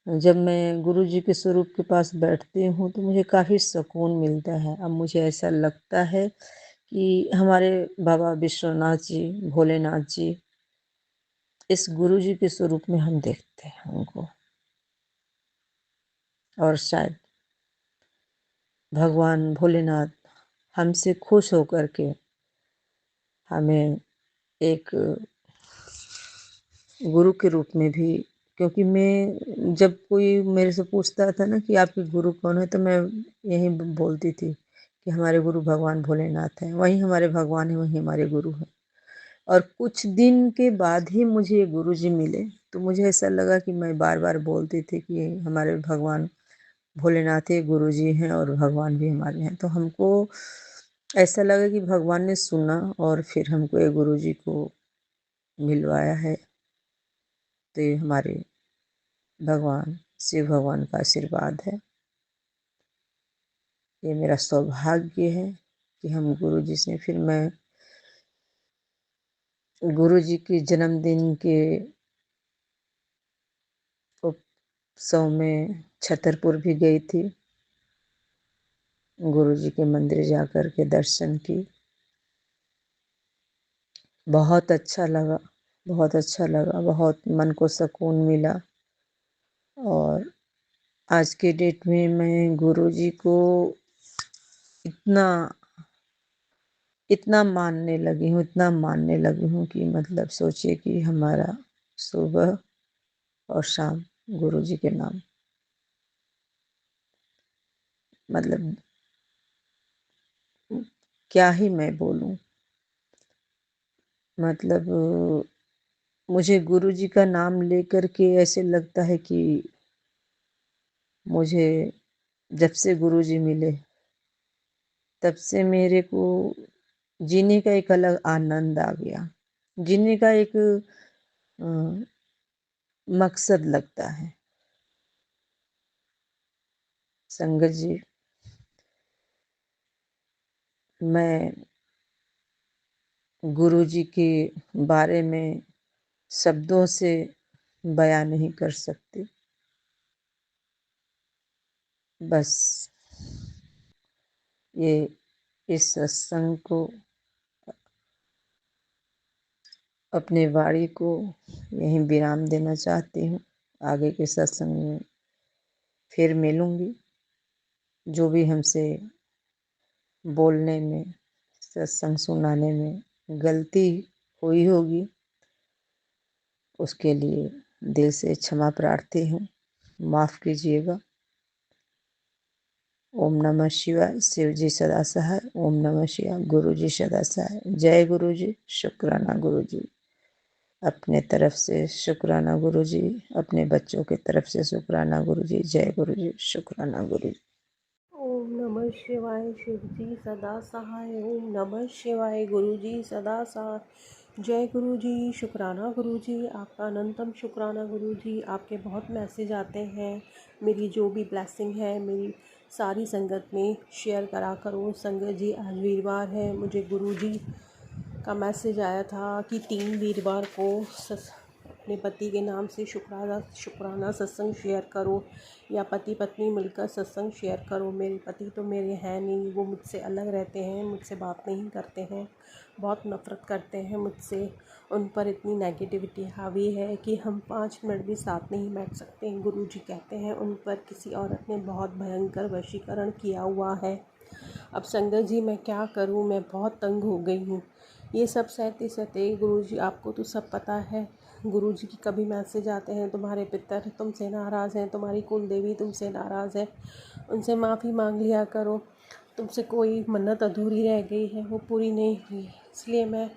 जब मैं गुरुजी के स्वरूप के पास बैठती हूँ, तो मुझे काफ़ी सुकून मिलता है। अब मुझे ऐसा लगता है कि हमारे बाबा विश्वनाथ जी, भोलेनाथ जी, इस गुरुजी के स्वरूप में हम देखते हैं उनको और शायद भगवान भोलेनाथ हमसे खुश होकर के हमें एक गुरु के रूप में भी क्योंकि मैं जब कोई मेरे से पूछता था ना कि आपके गुरु कौन है, तो मैं यही बोलती थी कि हमारे गुरु भगवान भोलेनाथ हैं। वही हमारे भगवान हैं, वही हमारे गुरु हैं। और कुछ दिन के बाद ही मुझे ये गुरुजी मिले, तो मुझे ऐसा लगा कि मैं बार-बार बोलती थी कि हमारे भगवान भोलेनाथ ही गुरुजी हैं और भगवान भी हमारे हैं। तो हमको ऐसा लगा कि भगवान ने सुना और फिर हमको ये गुरुजी को मिलवाया है। तो ये हमारे भगवान शिव भगवान का आशीर्वाद है। ये मेरा सौभाग्य है कि हम गुरुजी से फिर मैं गुरुजी के जन्मदिन के उत्सव में छतरपुर भी गई थी। गुरुजी के मंदिर जाकर के दर्शन की। बहुत अच्छा लगा, बहुत अच्छा लगा, बहुत मन को सुकून मिला। और आज के डेट में मैं गुरुजी को इतना इतना मानने लगी हूँ, इतना मानने लगी हूँ कि मतलब सोचिए कि हमारा सुबह और शाम गुरुजी के नाम, मतलब क्या ही मैं बोलूँ। मतलब मुझे गुरुजी का नाम लेकर के ऐसे लगता है कि मुझे जब से गुरुजी मिले, तब से मेरे को जीने का एक अलग आनंद आ गया। जीने का एक मकसद लगता है। संगत जी, मैं गुरुजी के बारे में शब्दों से बयान नहीं कर सकती। बस ये इस सत्संग को, अपने वाणी को यहीं विराम देना चाहती हूँ। आगे के सत्संग में फिर मिलूँगी। जो भी हमसे बोलने में, सत्संग सुनाने में गलती हुई होगी, उसके लिए दिल से क्षमा प्रार्थी हूँ। माफ़ कीजिएगा। ओम नमः शिवाय। शिव जी सदा सहाय। ओम नमः शिवाय। गुरु जी सदा सहाय। जय गुरु जी। शुक्राना गुरु जी। अपने तरफ से शुक्राना गुरु जी, अपने बच्चों की तरफ से शुक्राना गुरु जी। जय गुरु जी। शुक्राना गुरु जी।
ओम नमः शिवाय। शिव जी सदा सहाय। ओम नमः शिवाय। गुरु जी सदा सहाय। जय गुरु जी। शुक्राना गुरु जी। आपका अनंतम शुक्राना गुरु जी। आपके बहुत मैसेज आते हैं। मेरी जो भी ब्लेसिंग है मेरी सारी संगत में शेयर करा करो। संगत जी, आज वीरवार है। मुझे गुरु जी का मैसेज आया था कि 3 वीरवार को अपने पति के नाम से शुक्राना सत्संग शेयर करो, या पति पत्नी मिलकर सत्संग शेयर करो। मेरे पति तो मेरे हैं नहीं, वो मुझसे अलग रहते हैं, मुझसे बात नहीं करते हैं, बहुत नफ़रत करते हैं मुझसे। उन पर इतनी नेगेटिविटी हावी है कि हम 5 मिनट भी साथ नहीं बैठ सकते। गुरुजी कहते हैं उन पर किसी औरत ने बहुत भयंकर वशीकरण किया हुआ है। अब संगत जी, मैं क्या करूं, मैं बहुत तंग हो गई हूं। ये सब सहते गुरुजी, आपको तो सब पता है। गुरुजी की कभी मैसेज आते हैं, तुम्हारे पितर तुमसे नाराज़ हैं, तुम्हारी कुल देवी तुमसे नाराज़ है, उनसे माफ़ी मांग लिया करो। तुमसे कोई मन्नत अधूरी रह गई है, वो पूरी नहीं हुई, इसलिए मैं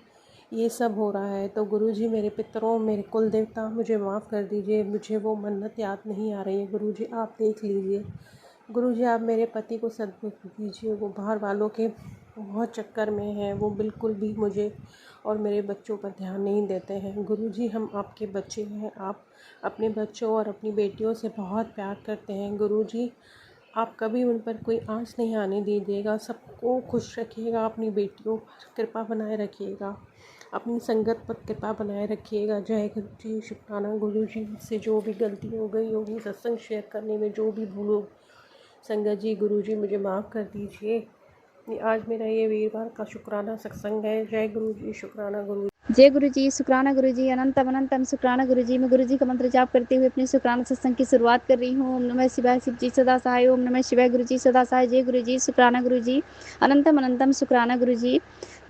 ये सब हो रहा है। तो गुरुजी, मेरे पितरों, मेरे कुल देवता, मुझे माफ़ कर दीजिए। मुझे वो मन्नत याद नहीं आ रही है। गुरुजी, आप देख लीजिए। गुरुजी, आप मेरे पति को सद्बुद्धि दीजिए। वो बाहर वालों के बहुत चक्कर में हैं। वो बिल्कुल भी मुझे और मेरे बच्चों पर ध्यान नहीं देते हैं। गुरुजी, हम आपके बच्चे हैं। आप अपने बच्चों और अपनी बेटियों से बहुत प्यार करते हैं। गुरुजी, आप कभी उन पर कोई आँच नहीं आने दीजिएगा। सबको खुश रखिएगा। अपनी बेटियों पर कृपा बनाए रखिएगा। अपनी संगत पर कृपा बनाए रखिएगा। जय गुरु जी। शुक्राना गुरु जी। से जो भी गलती हो गई होगी सत्संग शेयर करने में, जो भी भूल हो, संगत जी, गुरु जी, मुझे माफ़ कर दीजिए। आज मेरा ये वीरवार का शुक्राना सत्संग है। जय गुरु जी। शुक्राना गुरु।
जय गुरु जी, शुक्राना गुरु जी, अनंतम अनंतम शुक्राना गुरु जी। मैं गुरु जी का मंत्र जाप करते हुए अपने शुक्राना सत्संग की शुरुआत कर रही हूँ। ओम नमः शिवाय, शिव जी सदा सहाय। ओम नमः शिवाय, गुरु जी सदा सहाय। जय गुरु जी, शुक्राना गुरु जी, अनंतम अनंतम शुक्राना गुरु जी।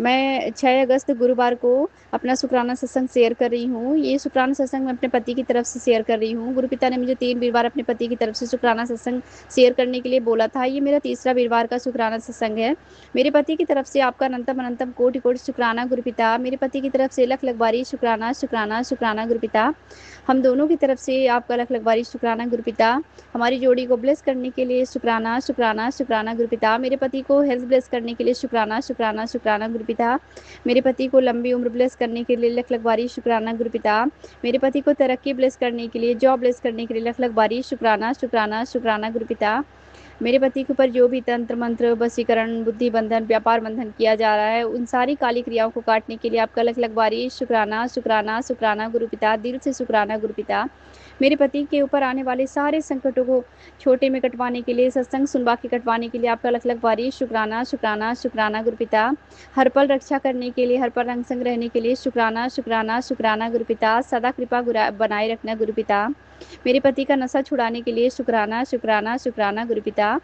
मैं 6 अगस्त गुरुवार को अपना शुक्राना सत्संग शेयर कर रही हूँ। ये शुक्राना सत्संग मैं अपने पति की तरफ से शेयर कर रही हूँ। गुरु पिता ने मुझे 3 वीरवार अपने पति की तरफ से शुक्राना सत्संग शेयर करने के लिए बोला था। ये मेरा तीसरा वीरवार का शुक्राना सत्संग है। मेरे पति की तरफ से आपका अनंतम अनंतम कोटि कोटि शुक्राना गुरु पिता। मेरे पति की तरफ से लख लख बारी शुक्राना शुक्राना शुक्राना गुरु पिता। हम दोनों की तरफ से आपका लख लख बारी शुक्राना गुरु पिता। हमारी जोड़ी को ब्लेस करने के लिए शुक्राना शुक्राना शुक्राना गुरु पिता। मेरे पति को हेल्थ ब्लेस करने के लिए शुक्राना शुक्राना शुक्राना गुरु पिता। मेरे पति को लंबी उम्र ब्लेस करने के लिए लख लख बारी शुक्राना गुरु पिता। मेरे पति को तरक्की ब्लेस करने के लिए, जॉब ब्लेस करने के लिए लख लख बारी शुक्राना शुक्राना शुक्राना गुरु पिता। मेरे पति के ऊपर जो भी तंत्र मंत्र, वशीकरण, बुद्धि बंधन, व्यापार बंधन किया जा रहा है, उन सारी काली क्रियाओं को काटने के लिए आपका लख लख बारी शुक्राना शुक्राना शुक्राना गुरु पिता। दिल से शुक्राना गुरु पिता। मेरे पति के ऊपर आने वाले सारे संकटों को छोटे में कटवाने के लिए, सत्संग सुनवा के कटवाने के लिए आपका लख लख बारी शुक्राना शुक्राना शुक्राना गुरु पिता। हर पल रक्षा करने के लिए, हर पल रंग संग रहने के लिए शुक्राना शुक्राना शुक्राना गुरु पिता। सदा कृपा बनाए रखना गुरु पिता। मेरे पति का नशा छुड़ाने के लिए शुक्राना शुक्राना शुक्राना गुरु पिता।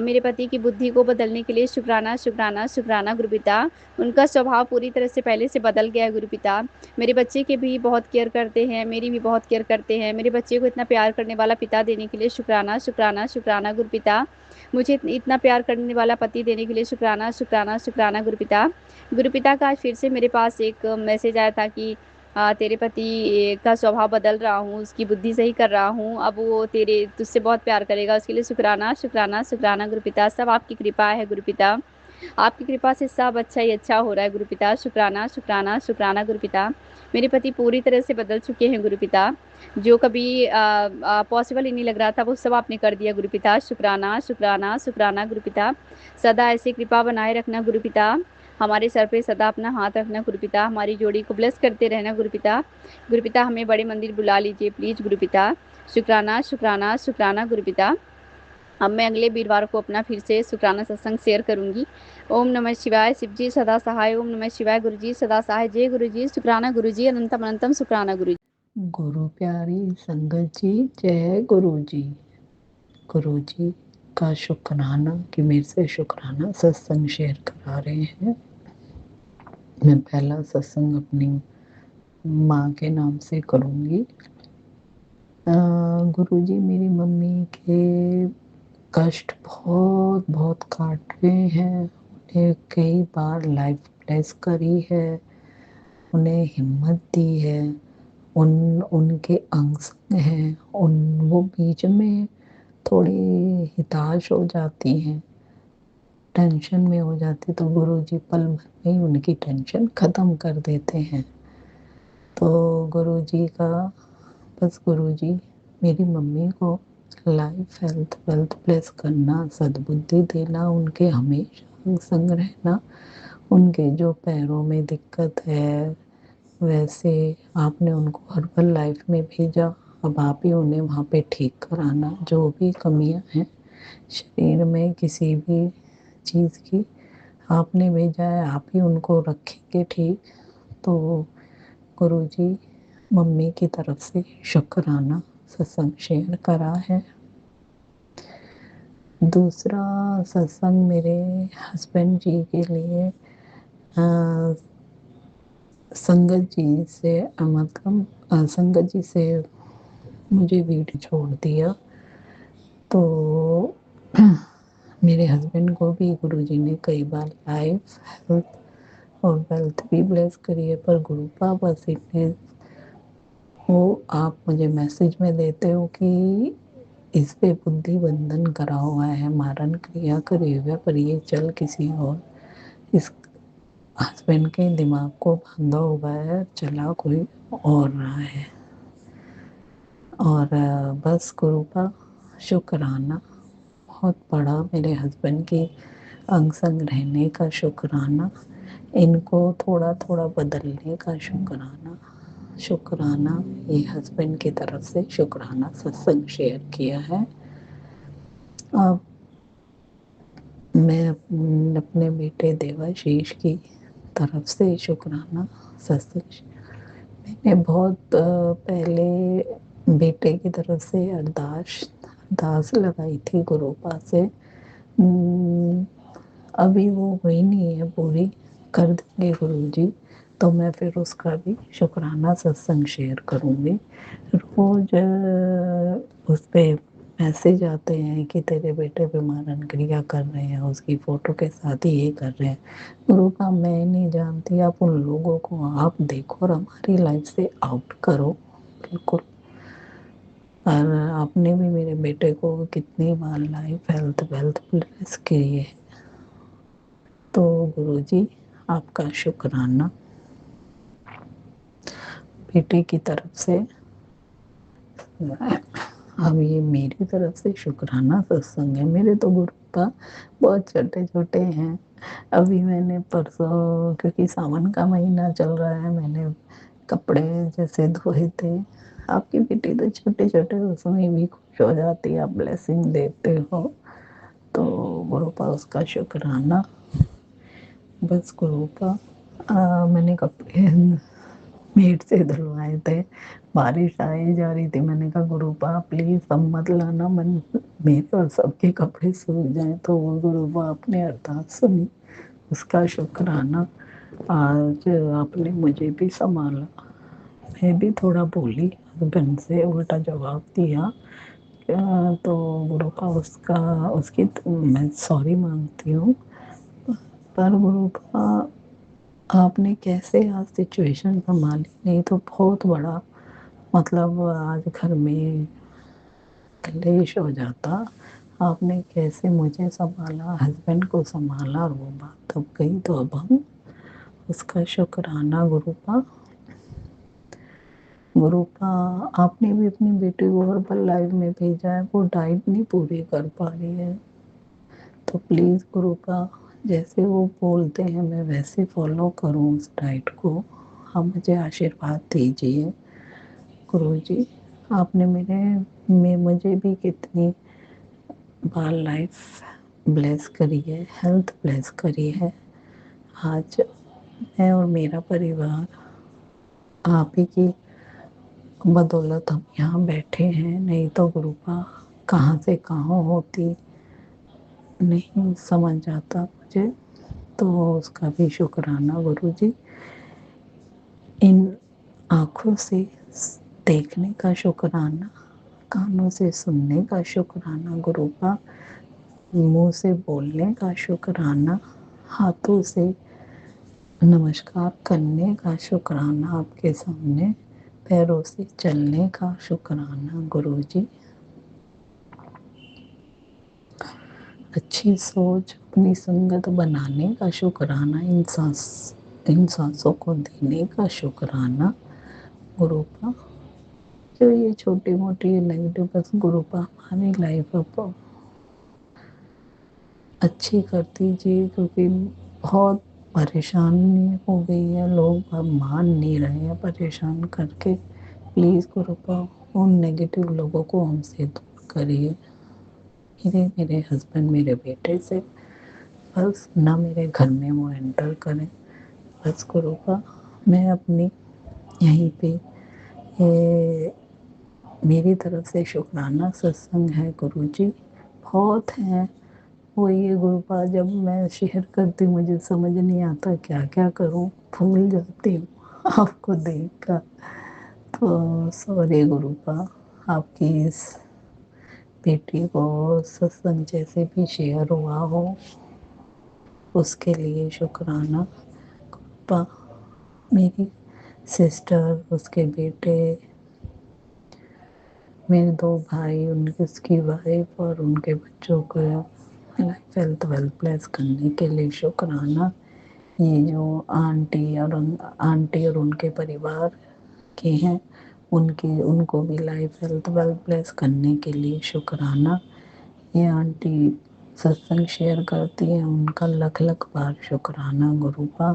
मेरे पति की बुद्धि को बदलने के लिए शुक्राना शुक्राना शुक्राना गुरु पिता। उनका स्वभाव पूरी तरह से पहले से बदल गया है गुरु पिता। मेरे बच्चे के भी बहुत केयर करते हैं, मेरी भी बहुत केयर करते हैं। मेरे बच्चे को इतना प्यार करने वाला पिता देने के लिए शुक्राना शुक्राना शुक्राना गुरु पिता। मुझे इतना प्यार करने वाला पति देने के लिए शुक्राना शुक्राना शुक्राना गुरु पिता। गुरु पिता का आज फिर से मेरे पास एक मैसेज आया था कि तेरे पति का स्वभाव बदल रहा हूँ, उसकी बुद्धि सही कर रहा हूँ, अब वो तेरे तुझसे बहुत प्यार करेगा। उसके लिए शुक्राना शुक्राना शुक्राना गुरु पिता। सब आपकी कृपा है गुरु पिता। आपकी कृपा से सब अच्छा ही अच्छा हो रहा है गुरु पिता। शुक्राना शुक्राना शुक्राना गुरु पिता। मेरे पति पूरी तरह से बदल चुके हैं गुरु पिता। जो कभी पॉसिबल ही नहीं लग रहा था, वो सब आपने कर दिया गुरु पिता। शुक्राना शुक्राना शुक्राना गुरु पिता। सदा ऐसी कृपा बनाए रखना गुरु पिता। हमारे सर पे सदा अपना हाथ रखना गुरु पिता। हमारी जोड़ी को ब्लेस करते रहना गुरु पिता। गुरु पिता हमें बड़े मंदिर बुला लीजिए प्लीज गुरु पिता। शुक्राना शुक्राना शुक्राना गुरु पिता। अब मैं अगले वीरवार को अपना फिर से शुक्राना सत्संग शेयर करूंगी। ओम नमः शिवाय, शिव जी सदा सहाय। ओम नमः शिवाय, गुरु जी सदा सहाय। जय गुरु जी, शुक्राना गुरु जी, अनंतम अनंतम शुक्राना गुरु जी।
गुरु प्यारी संगत जी, जय गुरु जी। गुरु जी का शुक्राना कि मेरे से शुक्राना सत्संग शेयर करा रहे हैं। मैं पहला सत्संग अपनी माँ के नाम से करूँगी। गुरु जी मेरी मम्मी के कष्ट बहुत बहुत काट रहे हैं। उन्हें कई बार लाइफ ब्लेस करी है, उन्हें हिम्मत दी है, उनके अंग संग हैं, वो बीच में थोड़ी हिताश हो जाती हैं, टेंशन में हो जाती, तो गुरुजी पल भर में ही उनकी टेंशन ख़त्म कर देते हैं। तो गुरुजी का बस गुरुजी मेरी मम्मी को लाइफ हेल्थ वेल्थ ब्लेस करना, सद्बुद्धि देना, उनके हमेशा संग रहना। उनके जो पैरों में दिक्कत है, वैसे आपने उनको हर्बल लाइफ में भेजा, अब आप ही उन्हें वहाँ पे ठीक कराना। जो भी कमियां हैं शरीर में किसी भी चीज़ की, आपने भेजा है, आप ही उनको रखेंगे ठीक। तो गुरुजी मम्मी की तरफ से शुक्राना सत्संग शेयर करा है। दूसरा सत्संग मेरे हस्बैंड जी के लिए संगत जी से मतलब संगत जी से मुझे वीडियो छोड़ दिया। तो मेरे हस्बैंड को भी गुरुजी ने कई बार लाइफ हेल्थ और वेल्थ भी ब्लेस करी है, पर गुरु पापा से वो आप मुझे मैसेज में देते हो कि इस पे बुद्धि बंधन करा हुआ है, मारण क्रिया करी हुई है, पर ये चल किसी और, इस हस्बैंड के दिमाग को बांधा हुआ है, चला कोई और रहा है। और बस गुरु का शुक्राना बहुत बड़ा, मेरे हस्बैंड के अंग संग रहने का शुक्राना, इनको थोड़ा थोड़ा बदलने का शुक्राना। ये हस्बैंड की तरफ से शुक्राना सत्संग शेयर किया है। अब मैं अपने बेटे देवाशीष की तरफ से शुक्राना सत्संग मैंने बहुत पहले बेटे की तरफ से अरदास लगाई थी गुरुपा से। अभी वो हुई नहीं है पूरी, कर देंगे गुरुजी, तो मैं फिर उसका भी शुक्राना सत्संग शेयर करूँगी। रोज उस पे मैसेज आते हैं कि तेरे बेटे बीमार क्रिया कर रहे हैं, उसकी फ़ोटो के साथ ही ये कर रहे हैं। गुरुपा मैं नहीं जानती, आप उन लोगों को आप देखो और हमारी लाइफ से आउट करो बिल्कुल। और आपने भी मेरे बेटे को कितनी बार लाइफ हेल्थ वेल्थ ब्लेस की है, तो गुरुजी आपका शुक्राना। बेटे की तरफ से अब ये मेरी तरफ से शुक्राना सत्संग है। मेरे तो गुरुपा बहुत छोटे छोटे हैं। अभी मैंने परसों, क्योंकि सावन का महीना चल रहा है, मैंने कपड़े जैसे धोए थे। आपकी बेटी तो छोटे छोटे उसमें भी खुश हो जाती है, आप ब्लेसिंग देते हो, तो गुरुपा उसका शुक्राना। बस गुरुपा मैंने कपड़े मेड से धुलवाए थे, बारिश आई जा रही थी, मैंने कहा गुरुपा प्लीज अब मत लाना, मन मेरे और सबके कपड़े सूख जाए, तो वो गुरुपा आपने अरदास सुनी, उसका शुक्राना। आज आपने मुझे भी संभाला। मैं भी थोड़ा बोली, हस्बैंड से उल्टा जवाब दिया, तो गुरुपा उसकी मैं सॉरी मांगती हूँ। पर गुरुपा आपने कैसे आज सिचुएशन संभाली, नहीं तो बहुत बड़ा मतलब आज घर में क्लेश हो जाता। आपने कैसे मुझे संभाला, हस्बैंड को संभाला, और वो बात तब गई, तो अब हम उसका शुक्राना। गुरुपा आपने भी अपनी बेटी को हर्बल लाइफ में भेजा है, वो डाइट नहीं पूरी कर पा रही है, तो प्लीज़ गुरुपा जैसे वो बोलते हैं मैं वैसे फॉलो करूँ उस डाइट को, आप मुझे आशीर्वाद दीजिए। गुरुजी आपने मुझे भी कितनी बार लाइफ ब्लेस करी है, हेल्थ ब्लेस करी है। आज मैं और मेरा परिवार आप ही की बदौलत हम यहाँ बैठे हैं, नहीं तो गुरुपा कहाँ से कहाँ होती, नहीं समझ आता मुझे, तो उसका भी शुक्राना गुरुजी। इन आँखों से देखने का शुक्राना, कानों से सुनने का शुक्राना गुरुपा, मुंह से बोलने का शुक्राना, हाथों से नमस्कार करने का शुक्राना आपके सामने, पैरों से चलने का शुक्राना गुरुजी। अच्छी सोच, अपनी संगत बनाने का शुक्राना, इन सांसों को देने का शुक्राना गुरुपा। जो ये छोटी मोटी नेगेटिव बस गुरुपा हमारी लाइफ को अच्छी कर दीजिए, क्योंकि बहुत परेशानी हो गई है, लोग अब मान नहीं रहे हैं परेशान करके। प्लीज़ गुरुपा उन नेगेटिव लोगों को हमसे दूर करिए, मेरे हस्बैंड मेरे बेटे से बस ना मेरे घर में वो एंटर करें। बस गुरुपा मैं अपनी यहीं पे ये मेरी तरफ से शुक्राना सत्संग है गुरुजी, बहुत हैं वो ये गुरुपा, जब मैं शेयर करती मुझे समझ नहीं आता क्या क्या करूं, भूल जाती हूँ आपको देखकर, तो सॉरी गुरुपा। आपकी इस बेटी को सत्संग जैसे भी शेयर हुआ हो उसके लिए शुक्राना गुरुपा। मेरी सिस्टर, उसके बेटे, मेरे 2 भाई, उसकी वाइफ और उनके बच्चों को लाइफ हेल्थ वेल्थ ब्लेस करने के लिए शुक्राना। ये जो आंटी और उनके परिवार के हैं, उनको भी लाइफ हेल्थ वेल्थ ब्लेस करने के लिए शुक्राना। ये आंटी सत्संग शेयर करती हैं, उनका लख लख बार शुक्राना गुरुपा,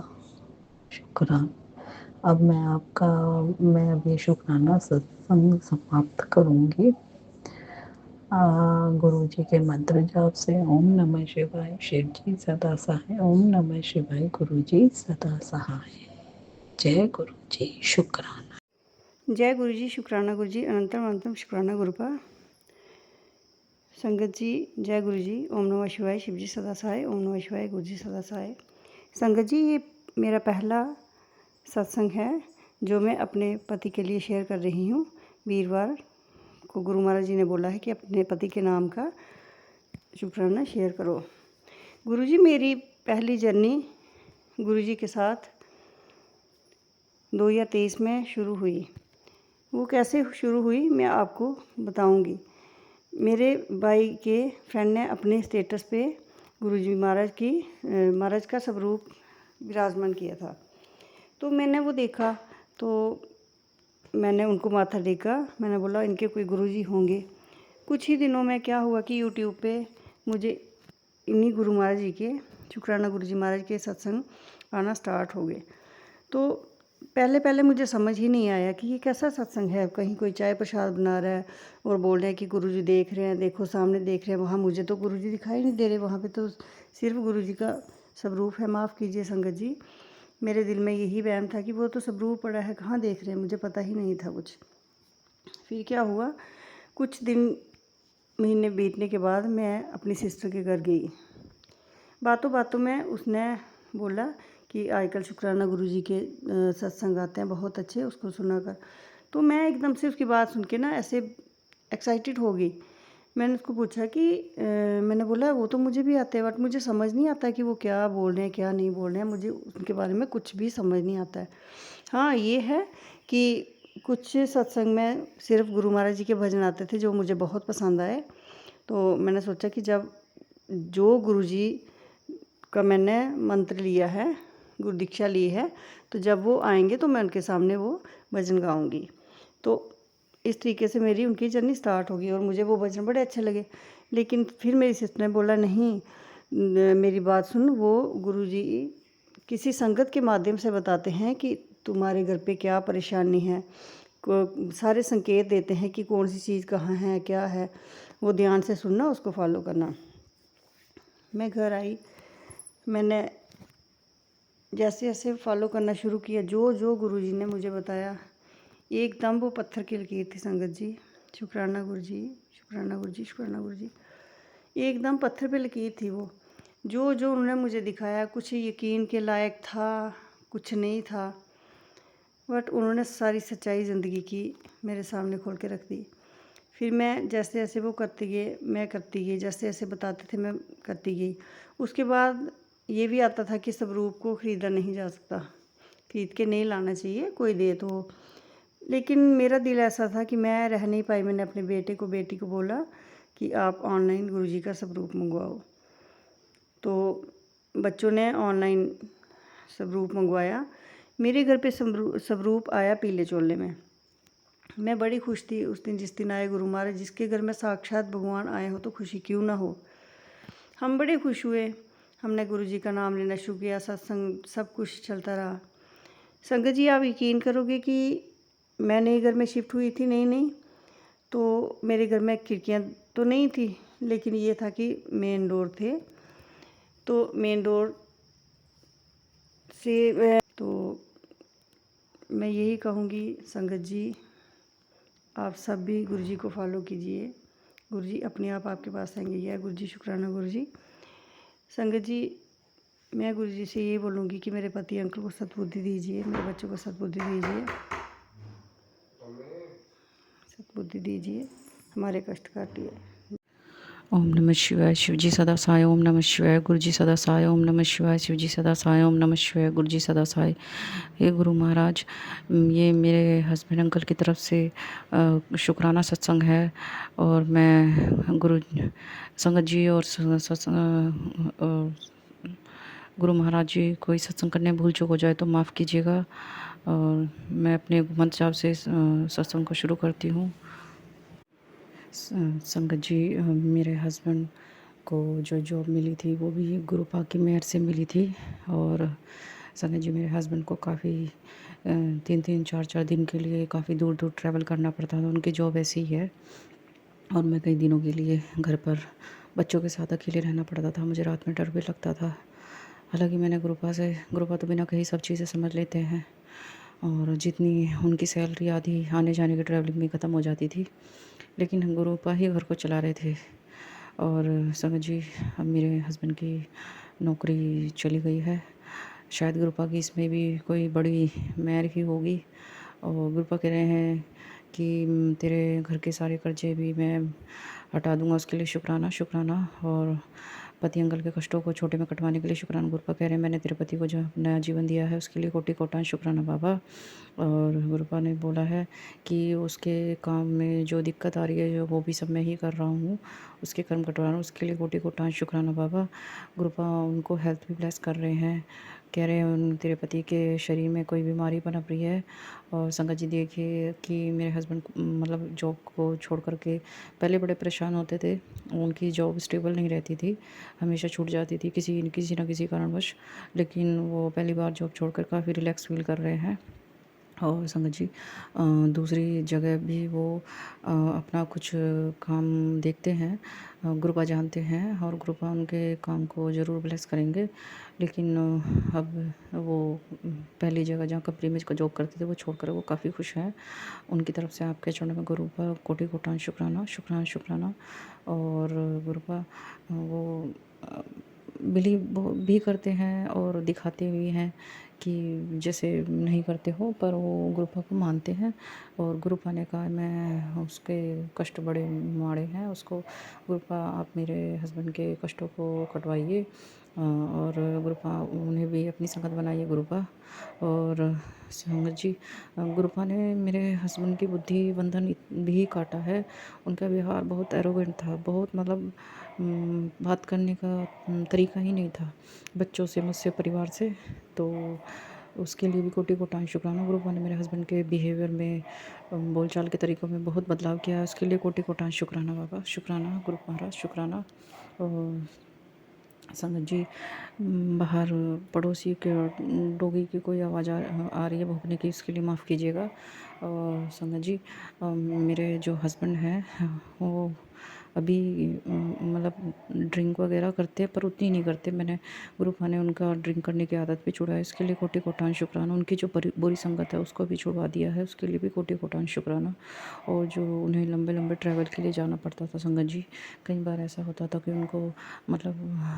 शुक्राना। अब मैं अभी शुक्राना सत्संग समाप्त करूँगी गुरु जी के मंत्र जाप से। ओम नमः शिवाय, शिव जी सदा सहाय। ओम नमः शिवाय, गुरु जी सदा सहाय। जय गुरु जी, शुक्राना।
जय गुरु जी, शुक्राना गुरु जी, अनंतम अनंतम शुक्राना गुरुपा। संगत जी जय गुरु जी, ओम नमः शिवाय, शिव जी सदा सहाय, ओम नमः शिवाय, गुरु जी सदा सहाय। संगत जी ये मेरा पहला सत्संग है जो मैं अपने पति के लिए शेयर कर रही हूँ। वीरवार को गुरु महाराज जी ने बोला है कि अपने पति के नाम का शुक्राना शेयर करो। गुरु जी मेरी पहली जर्नी गुरु जी के साथ 2023 में शुरू हुई। वो कैसे शुरू हुई मैं आपको बताऊंगी। मेरे भाई के फ्रेंड ने अपने स्टेटस पे गुरुजी महाराज का स्वरूप विराजमान किया था, तो मैंने वो देखा, तो मैंने उनको माथा टेका। मैंने बोला इनके कोई गुरुजी होंगे। कुछ ही दिनों में क्या हुआ कि यूट्यूब पे मुझे इन्हीं गुरु महाराज जी के, शुक्राना गुरुजी महाराज के सत्संग आना स्टार्ट हो गए। तो पहले मुझे समझ ही नहीं आया कि ये कैसा सत्संग है। कहीं कोई चाय प्रसाद बना रहा है और बोल रहे हैं कि गुरुजी देख रहे हैं, देखो सामने देख रहे हैं। वहाँ मुझे तो गुरुजी दिखाई नहीं दे रहे, वहाँ पे तो सिर्फ गुरुजी का स्वरूप है। माफ़ कीजिए संगत जी, मेरे दिल में यही वहम था कि वो तो स्वरूप पड़ा है, कहाँ देख रहे हैं, मुझे पता ही नहीं था कुछ। फिर क्या हुआ, कुछ दिन महीने बीतने के बाद मैं अपनी सिस्टर के घर गई। बातों बातों में उसने बोला कि आजकल शुक्राना गुरुजी के सत्संग आते हैं बहुत अच्छे, उसको सुना कर। तो मैं एकदम से उसकी बात सुन के ना ऐसे एक्साइटेड हो गई। मैंने उसको पूछा कि मैंने बोला वो तो मुझे भी आते हैं, बट मुझे समझ नहीं आता कि वो क्या बोल रहे हैं क्या नहीं बोल रहे हैं, मुझे उनके बारे में कुछ भी समझ नहीं आता है। हाँ ये है कि कुछ सत्संग में सिर्फ गुरु महाराज जी के भजन आते थे जो मुझे बहुत पसंद आए। तो मैंने सोचा कि जब जो गुरुजी का मैंने मंत्र लिया है, गुरु दीक्षा ली है, तो जब वो आएंगे तो मैं उनके सामने वो भजन गाऊंगी। तो इस तरीके से मेरी उनकी जर्नी स्टार्ट होगी और मुझे वो भजन बड़े अच्छे लगे। लेकिन फिर मेरी सिस्टर ने बोला नहीं, मेरी बात सुन, वो गुरुजी किसी संगत के माध्यम से बताते हैं कि तुम्हारे घर पे क्या परेशानी है, सारे संकेत देते हैं कि कौन सी चीज़ कहाँ है क्या है, वो ध्यान से सुनना, उसको फॉलो करना। मैं घर आई, मैंने जैसे जैसे फॉलो करना शुरू किया, जो जो गुरुजी ने मुझे बताया, एकदम वो पत्थर की लकीर थी संगत जी। शुक्राना गुरुजी, शुक्राना गुरुजी, शुक्राना गुरुजी, एकदम पत्थर पे लकीर थी वो। जो जो उन्होंने मुझे दिखाया, कुछ यकीन के लायक था, कुछ नहीं था, बट उन्होंने सारी सच्चाई ज़िंदगी की मेरे सामने खोल के रख दी। फिर मैं जैसे जैसे वो करती गई, मैं करती गई, जैसे जैसे बताते थे मैं करती गई। उसके बाद ये भी आता था कि स्वरूप को ख़रीदा नहीं जा सकता, ख़रीद के नहीं लाना चाहिए, कोई दे तो। लेकिन मेरा दिल ऐसा था कि मैं रह नहीं पाई। मैंने अपने बेटी को बोला कि आप ऑनलाइन गुरुजी का स्वरूप मंगवाओ। तो बच्चों ने ऑनलाइन स्वरूप मंगवाया। मेरे घर पे स्वरूप आया पीले चोले में। मैं बड़ी खुश थी उस दिन, जिस दिन आए गुरु महाराज। जिसके घर में साक्षात भगवान आए हो तो खुशी क्यों ना हो। हम बड़े खुश हुए। हमने गुरुजी का नाम लेना शुरू किया, सत्संग सब कुछ चलता रहा। संगत जी आप यकीन करोगे कि मैं नए घर में शिफ्ट हुई थी, नहीं तो मेरे घर में खिड़कियाँ तो नहीं थी, लेकिन ये था कि मेन डोर थे। तो मेन डोर से तो मैं यही कहूँगी संगत जी, आप सब भी गुरुजी को फॉलो कीजिए। गुरुजी अपने आप आपके पास आएंगे। यह गुरुजी, शुक्राना गुरुजी। संगत जी मैं गुरुजी से यही बोलूँगी कि मेरे पति अंकल को सद्बुद्धि दीजिए, मेरे बच्चों को सद्बुद्धि दीजिए, सद्बुद्धि दीजिए, हमारे कष्ट काटिए।
ओम नमः शिवाय, शिवजी सदा सहाय। ओम नमः शिवाय, गुरुजी सदा सहाय। ओम नमः शिवाय, शिवजी सदा सहाय। ओम नमः शिवाय, गुरुजी सदा सहाय। हे गुरु महाराज, ये मेरे हस्बैंड अंकल की तरफ से शुक्राना सत्संग है। और मैं गुरु संगत जी और गुरु महाराज जी कोई सत्संग करने भूल चूक हो जाए तो माफ़ कीजिएगा। और मैं अपने मंत्र जाप से सत्संग को शुरू करती हूँ। संगत जी मेरे हस्बैंड को जो जॉब मिली थी वो भी गुरु पाक की मेहर से मिली थी। और संगत जी मेरे हस्बैंड को काफ़ी 3-3, 4-4 दिन के लिए काफ़ी दूर दूर ट्रैवल करना पड़ता था। उनकी जॉब ऐसी ही है। और मैं कई दिनों के लिए घर पर बच्चों के साथ अकेले रहना पड़ता था। मुझे रात में डर भी लगता था। हालांकि मैंने गुरुपा तो बिना कहीं सब चीज़ें समझ लेते हैं। और जितनी उनकी सैलरी आधी आने जाने की ट्रैवलिंग में ख़त्म हो जाती थी, लेकिन गुरुपा ही घर को चला रहे थे। और संगत जी, अब मेरे हस्बैंड की नौकरी चली गई है। शायद गुरुपा की इसमें भी कोई बड़ी मेहर ही होगी। और गुरुपा कह रहे हैं कि तेरे घर के सारे कर्जे भी मैं हटा दूंगा, उसके लिए शुक्राना शुक्राना। और पति अंकल के कष्टों को छोटे में कटवाने के लिए शुक्राना। गुरुपा कह रहे हैं मैंने तेरे पति को जो नया जीवन दिया है उसके लिए कोटि कोटान शुक्राना बाबा। और गुरुपा ने बोला है कि उसके काम में जो दिक्कत आ रही है जो वो भी सब मैं ही कर रहा हूँ, उसके कर्म कटवा रहा हूँ, उसके लिए कोटि कोटान शुक्राना बाबा। गुरुपा उनको हेल्थ भी ब्लेस कर रहे हैं, कह रहे हैं तेरे पति के शरीर में कोई बीमारी पनप रही है। और संगत जी देखिए कि मेरे हस्बैंड मतलब जॉब को छोड़ कर के पहले बड़े परेशान होते थे, उनकी जॉब स्टेबल नहीं रहती थी, हमेशा छूट जाती थी किसी ना किसी कारणवश, लेकिन वो पहली बार जॉब छोड़कर काफ़ी रिलैक्स फील कर रहे हैं। और संगत जी दूसरी जगह भी वो अपना कुछ काम देखते हैं, गुरुपा जानते हैं और गुरुपा उनके काम को ज़रूर ब्लेस करेंगे। लेकिन अब वो पहली जगह जहाँ कंपनी में जॉब करते थे वो छोड़कर वो काफ़ी खुश हैं। उनकी तरफ से आपके चरणों में गुरुपा कोटि कोटान शुक्राना शुक्राना शुक्राना। और गुरुपा वो बिलीव भी करते हैं और दिखाते भी हैं कि जैसे नहीं करते हो, पर वो गुरुपा को मानते हैं। और गुरुपा ने कहा मैं उसके कष्ट बड़े माड़े हैं, उसको गुरुपा आप मेरे हस्बैंड के कष्टों को कटवाइए। और गुरुपा उन्हें भी अपनी संगत बनाइए गुरुपा। और संगत जी गुरुपा ने मेरे हस्बैंड की बुद्धि बंधन भी काटा है। उनका व्यवहार बहुत एरोगेंट था, बहुत मतलब बात करने का तरीका ही नहीं था बच्चों से, मुझसे, परिवार से। तो उसके लिए भी कोटि कोटान शुक्राना। गुरुपा ने मेरे हस्बैंड के बिहेवियर में, बोलचाल के तरीक़ों में बहुत बदलाव किया है, उसके लिए कोटि कोटान शुक्राना बाबा, शुक्राना गुरु महाराज, शुक्राना। और संगत जी बाहर पड़ोसी के डॉगी की कोई आवाज़ आ रही है भौंकने की, उसके लिए माफ़ कीजिएगा। और संगत जी मेरे जो हस्बैंड हैं वो अभी मतलब ड्रिंक वगैरह करते हैं पर उतनी नहीं करते। मैंने गुरुपा ने उनका ड्रिंक करने की आदत भी छुड़ाई, इसके लिए कोटि कोटान शुक्राना। उनकी जो बुरी संगत है उसको भी छुड़वा दिया है, उसके लिए भी कोटि कोटान शुक्राना। और जो उन्हें लंबे लंबे ट्रैवल के लिए जाना पड़ता था संगत जी, कई बार ऐसा होता था कि उनको मतलब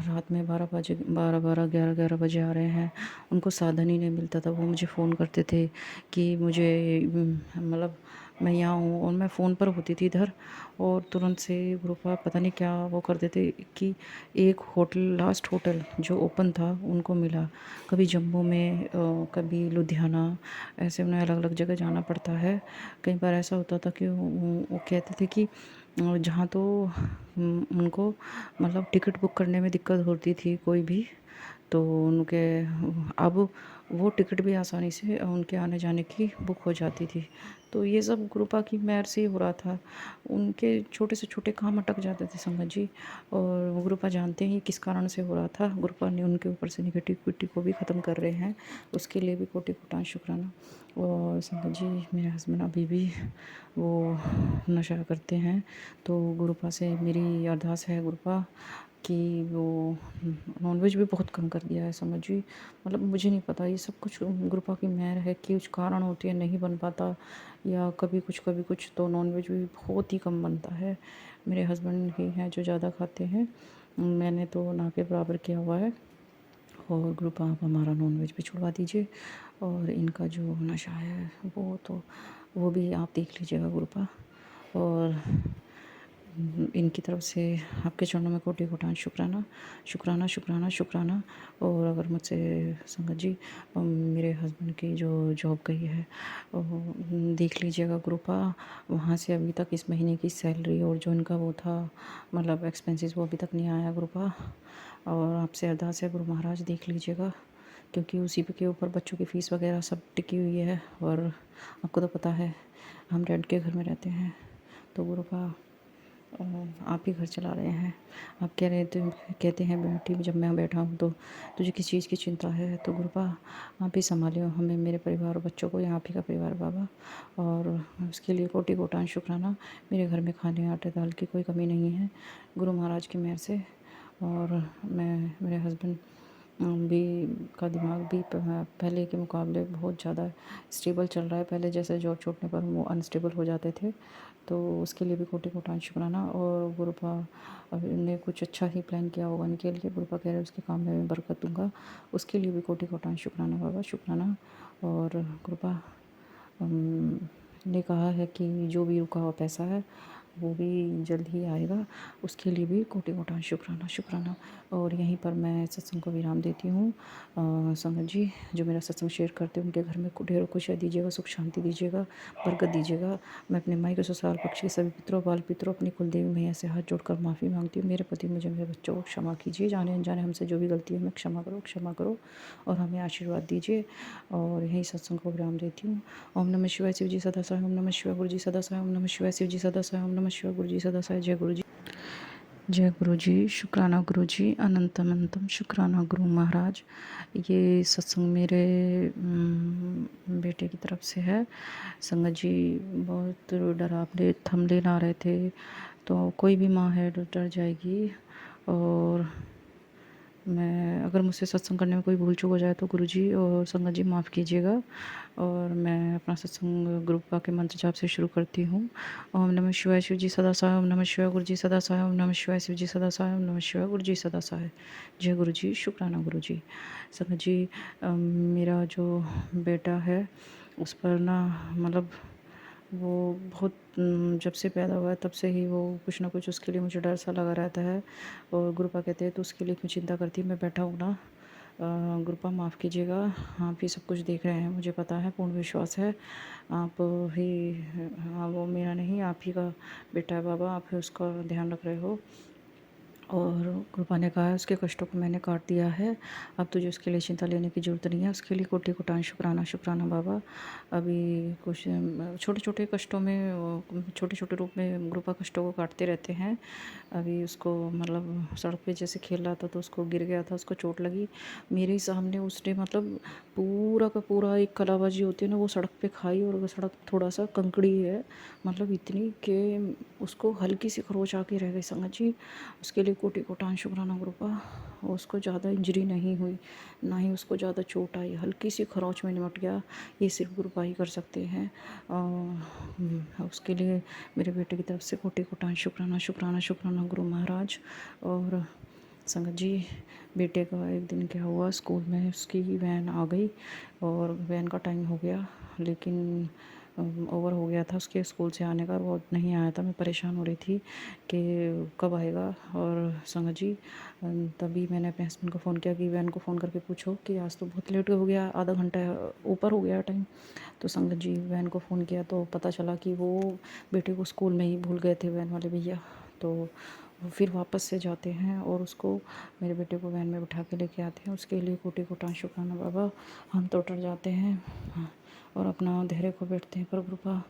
रात में 12 बजे आ रहे हैं, उनको साधन ही नहीं मिलता था। वो मुझे फ़ोन करते थे कि मुझे मतलब मैं यहाँ हूँ, और मैं फ़ोन पर होती थी इधर, और तुरंत से गुरुपा पता नहीं क्या वो कर देते कि एक होटल, लास्ट होटल जो ओपन था उनको मिला। कभी जम्मू में कभी लुधियाना, ऐसे उन्हें अलग अलग जगह जाना पड़ता है। कई बार ऐसा होता था कि वो कहते थे कि जहाँ तो उनको मतलब टिकट बुक करने में दिक्कत होती थी कोई भी, तो उनके अब वो टिकट भी आसानी से उनके आने जाने की बुक हो जाती थी। तो ये सब गुरुपा की मेहर से ही हो रहा था। उनके छोटे से छोटे काम अटक जाते थे संगत जी, और वो गुरुपा जानते ही किस कारण से हो रहा था। गुरुपा ने उनके ऊपर से निगेटिविटी को भी ख़त्म कर रहे हैं, उसके लिए भी कोटि कोटान शुक्राना। और संगत जी मेरे हस्बैंड अभी भी वो नशा करते हैं, तो गुरुपा से मेरी अरदास है गुरुपा कि वो नॉनवेज भी बहुत कम कर दिया है समझ जी। मतलब मुझे नहीं पता, ये सब कुछ गुरुपा की मेहर है कि कुछ कारण होती है नहीं बन पाता, या कभी कुछ, तो नॉनवेज भी बहुत ही कम बनता है। मेरे हस्बैंड ही हैं जो ज़्यादा खाते हैं, मैंने तो ना के बराबर किया हुआ है। और गुरुपा आप हमारा नॉनवेज भी छुड़वा दीजिए, और इनका जो नशा है वो भी आप देख लीजिएगा गुरुपा। और इनकी तरफ से आपके चरणों में कोटि कोटान शुक्राना शुक्राना शुक्राना शुक्राना। और अगर मुझसे संगत जी मेरे हस्बैंड की जो जॉब गई है देख लीजिएगा गुरुपा, वहाँ से अभी तक इस महीने की सैलरी और जो इनका वो था मतलब एक्सपेंसेस वो अभी तक नहीं आया गुरुपा। और आपसे अरदास है गुरु महाराज देख लीजिएगा, क्योंकि उसी के ऊपर बच्चों की फ़ीस वगैरह सब टिकी हुई है। और आपको तो पता है हम रेंट के घर में रहते हैं, तो गुरुपा आप ही घर चला रहे हैं। आप कहते हैं बेटी जब मैं बैठा हूँ तो तुझे किस चीज़ की चिंता है, तो गुरुपा आप ही संभालियो हमें, मेरे परिवार और बच्चों को, यहाँ आप ही का परिवार बाबा। और उसके लिए कोटि कोटान शुक्राना। मेरे घर में खाने आटे दाल की कोई कमी नहीं है गुरु महाराज की मेहर से। और मैं मेरे हस्बैंड भी का दिमाग भी पहले के मुकाबले बहुत ज़्यादा स्टेबल चल रहा है। पहले जैसे जॉब छूटने पर वो अनस्टेबल हो जाते थे, तो उसके लिए भी कोटि कोटान शुक्राना। और गुरुपा ने कुछ अच्छा ही प्लान किया होगा उनके लिए। गुरुपा कह रहे हैं उसके काम में मैं बरकत दूंगा, उसके लिए भी कोटि कोटान शुक्राना बाबा, शुक्राना। और गुरुपा ने कहा है कि जो भी रुका हुआ पैसा है वो भी जल्द ही आएगा, उसके लिए भी कोटि कोटान शुक्राना, शुक्राना। और यहीं पर मैं सत्संग को विराम देती हूँ। संगत जी जो मेरा सत्संग शेयर करते हैं उनके घर में ढेरों खुशियाँ दीजिएगा, सुख शांति दीजिएगा, बरकत दीजिएगा। मैं अपने माई के ससुराल पक्ष के सभी पितरों, बाल पितरों, अपनी कुलदेवी मैया से हाथ जोड़कर माफ़ी मांगती हूँ। मेरे पति मुझे, मेरे बच्चों को क्षमा कीजिए, जाने अनजाने हमसे जो भी गलती है हमें क्षमा करो, क्षमा करो और हमें आशीर्वाद दीजिए। और यही सत्संग को विराम देती हूँ। ओम नमः शिवाय, शिव जी सदा सहाय। ओम नमः शिवाय, गुरु जी सदा सहाय। ओम नमः शिवाय, शिव जी सदा सहाय। ओम नमः शिवाय, गुरु जी सदा सहाय। जय गुरु जी, जय गुरु जी, शुक्राना गुरु जी, अनंतम अनंतम शुक्राना गुरु महाराज। ये सत्संग मेरे बेटे की तरफ से है। संगत जी बहुत डरावने थंबनेल आ रहे थे, तो कोई भी माँ है डर जाएगी। और मैं अगर मुझसे सत्संग करने में कोई भूल चूक हो जाए तो गुरुजी और संगत जी माफ़ कीजिएगा। और मैं अपना सत्संग ग्रुप के मंत्र जाप से शुरू करती हूँ। ओम नमः शिवाय, शिव जी सदा सहाय। ओम नमः शिवाय, गुरु जी सदा सहाय। ओम नमः शिवाय, शिव जी सदा सहाय। ओम नमः शिवाय, गुरु जी सदा सहाय। जय गुरु जी, शुक्राना गुरु जी। संगत जी मेरा जो बेटा है उस पर ना मतलब वो बहुत जब से पैदा हुआ है तब से ही वो कुछ ना कुछ उसके लिए मुझे डर सा लगा रहता है। और गुरुपा कहते हैं तो उसके लिए क्यों चिंता करती है, मैं बैठा हूँ ना। गुरुपा माफ़ कीजिएगा, आप ही सब कुछ देख रहे हैं, मुझे पता है, पूर्ण विश्वास है। आप ही, हाँ वो मेरा नहीं, आप ही का बेटा है बाबा, आप ही उसका ध्यान रख रहे हो। और कृपा ने कहा है उसके कष्टों को मैंने काट दिया है, अब तुझे उसके लिए चिंता लेने की ज़रूरत नहीं है। उसके लिए कोटि कोटान शुक्राना, शुक्राना बाबा। अभी कुछ छोटे छोटे कष्टों में, छोटे छोटे रूप में कृपा कष्टों को काटते रहते हैं। अभी उसको मतलब सड़क पे जैसे खेल रहा था तो उसको गिर गया था, उसको चोट लगी मेरे ही सामने। उसने मतलब पूरा का पूरा एक कलाबाजी होती है ना वो सड़क पे खाई। और वो सड़क थोड़ा सा कंकड़ी है, मतलब इतनी कि उसको हल्की सी खरोच आके रह गई। संगत जी उसके लिए कोटि कोटान शुक्राना गुरुपा। उसको ज़्यादा इंजरी नहीं हुई, ना ही उसको ज़्यादा चोट आई, हल्की सी खरोच में निमट गया। ये सिर्फ गुरुपा ही कर सकते हैं। उसके लिए मेरे बेटे की तरफ से कोटि कोटान शुक्राना, शुक्राना, शुक्राना गुरु महाराज। और संगत जी बेटे का एक दिन क्या हुआ, स्कूल में उसकी वैन आ गई और वैन का टाइम हो गया, लेकिन ओवर हो गया था उसके स्कूल से आने का, वो नहीं आया था। मैं परेशान हो रही थी कि कब आएगा। और संगत जी तभी मैंने अपने हस्बैंड को फ़ोन किया कि वैन को फ़ोन करके पूछो कि आज तो बहुत लेट हो गया, आधा घंटा ऊपर हो गया टाइम। तो संगत जी वैन को फ़ोन किया तो पता चला कि वो बेटे को स्कूल में ही भूल गए थे वैन वाले भैया। तो फिर वापस से जाते हैं और उसको, मेरे बेटे को वैन में बिठा के लेके आते हैं। उसके लिए कोटि कोटान शुक्राना बाबा। हम तो डर जाते हैं और अपना धैर्य को बैठते हैं, पर गुरुपा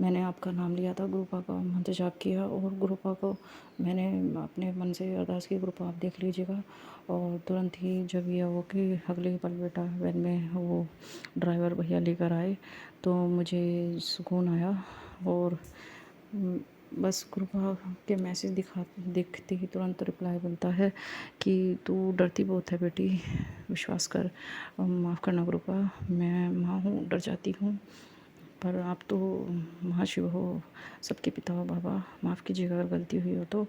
मैंने आपका नाम लिया था, गुरुपा का मंत्र जाप किया और गुरुपा को मैंने अपने मन से अरदास की, गुरुपा आप देख लीजिएगा। और तुरंत ही जब यह हो कि अगले पल बेटा वैन में वो ड्राइवर भैया लेकर आए तो मुझे सुकून आया। और बस कृपा के मैसेज देखते ही तुरंत रिप्लाई बनता है कि तू डरती बहुत है बेटी, विश्वास कर, माफ़ करना कृपा, मैं माँ हूँ, डर जाती हूँ, पर आप तो महाशिव हो, सबके पिता हो बाबा, माफ़ कीजिएगा अगर गलती हुई हो तो।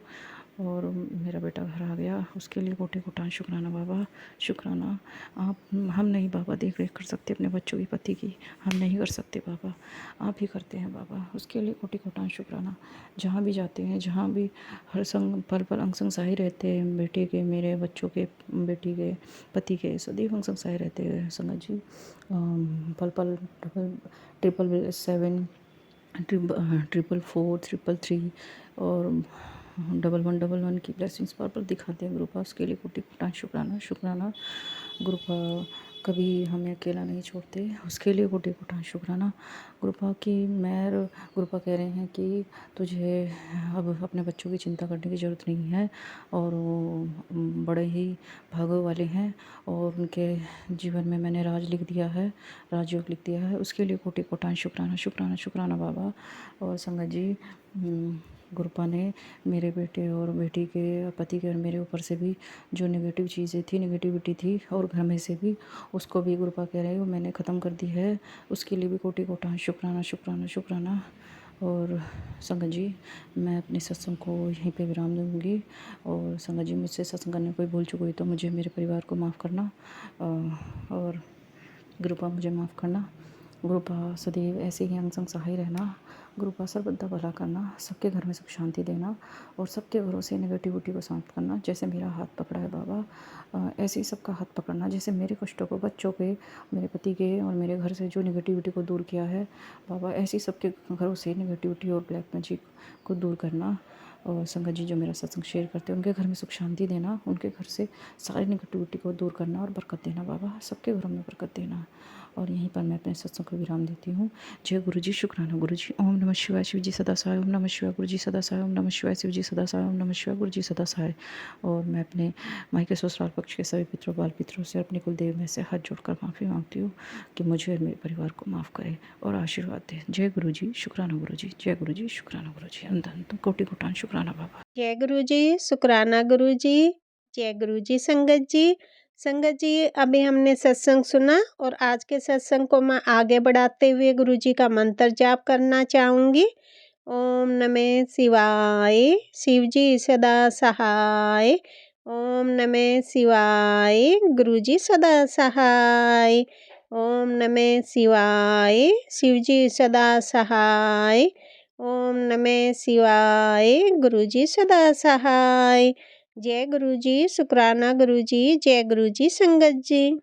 और मेरा बेटा घर आ गया, उसके लिए कोटि कोटान शुक्राना बाबा, शुक्राना। आप, हम नहीं बाबा देख रेख कर सकते अपने बच्चों की, पति की, हम नहीं कर सकते बाबा, आप ही करते हैं बाबा। उसके लिए कोटि कोटान शुक्राना। जहाँ भी जाते हैं, जहाँ भी हर संग पल पल अंग संग सहाय रहते हैं, बेटे के, मेरे बच्चों के, बेटी के, पति के, सदैव अंग संग सहाय रहते हैं संगत जी। पल पल 777 444 333 और 1111 की ब्लेसिंग्स पर दिखाते हैं गुरुपा। उसके लिए कोटि कोटान शुक्राना, शुक्राना गुरुपा। कभी हमें अकेला नहीं छोड़ते, उसके लिए कोटि कोटान शुक्राना गुरुपा की मेहर। गुरुपा कह रहे हैं कि तुझे अब अपने बच्चों की चिंता करने की ज़रूरत नहीं है और वो बड़े ही भागों वाले हैं और उनके जीवन में मैंने राज लिख दिया है, राजयोग लिख दिया है। उसके लिए कोटि कोटान शुक्राना, शुक्राना, शुक्राना बाबा। और संगत जी गुरुपा ने मेरे बेटे और बेटी के पति के और मेरे ऊपर से भी जो नेगेटिव चीज़ें थी, नेगेटिविटी थी और घर में से भी, उसको भी गुरुपा कह रहे हो मैंने ख़त्म कर दी है। उसके लिए भी कोटि कोटि शुक्राना शुक्राना शुक्राना। और संगत जी, मैं अपने सत्संग को यहीं पे विराम दूँगी। और संगत जी, मुझसे सत्संग करने कोई भूल चुकी हुई तो मुझे, मेरे परिवार को माफ़ करना, और गुरुपा मुझे माफ़ करना। गुरुपा सदैव ऐसे ही अंग संग सहाय रहना। गुरुपा सर्वदा भला करना, सबके घर में सुख शांति देना और सबके घरों से नेगेटिविटी को समाप्त करना। जैसे मेरा हाथ पकड़ा है बाबा, ऐसे ही सबका हाथ पकड़ना। जैसे मेरे कष्टों को, बच्चों के, मेरे पति के और मेरे घर से जो नेगेटिविटी को दूर किया है बाबा, ऐसे ही सबके घरों से नेगेटिविटी और ब्लैक मैजिक को दूर करना। और संगत जी जो मेरा सत्संग शेयर करते हैं उनके घर में सुख शांति देना, उनके घर से सारी नेगेटिविटी को दूर करना और बरकत देना बाबा, सबके घरों में बरकत देना। और यहीं पर मैं अपने सत्संग को विराम देती हूँ। जय गुरु जी, शुक्राना गुरु जी। ओम नमः शिवाय, शिव जी सदा सहाय। ओम नमः शिवाय, गुरु जी सदा सहाय। ओम नमः शिवाय, शिव जी सदा सहाय। ओम नमः शिवाय, गुरु जी सदा सहाय। और मैं अपने मायके ससुराल पक्ष के सभी पितरों, बाल पितरों से, अपने कुलदेव में से हाथ जोड़कर माफ़ी मांगती हूँ कि मुझे और मेरे परिवार को माफ़ करे और आशीर्वाद दे। जय गुरु जी, शुक्राना गुरु जी। जय गुरु जी, शुक्राना गुरु जी। अंत कोटि कोटान शुक्राना बाबा।
जय गुरु जी, शुक्राना गुरु जी। जय गुरु जी संगत जी। संगत जी, अभी हमने सत्संग सुना और आज के सत्संग को मैं आगे बढ़ाते हुए गुरु जी का मंत्र जाप करना चाहूँगी। ओम नमः शिवाय, शिव जी सदा सहाय। ओम नमः शिवाय, गुरु जी सदा सहाय। ओम नमः शिवाय, शिव जी सदा सहाय। ओम नमः शिवाय, गुरु जी सदा सहाय। जय गुरु जी, शुक्राना गुरु जी। जय गुरु जी संगत जी।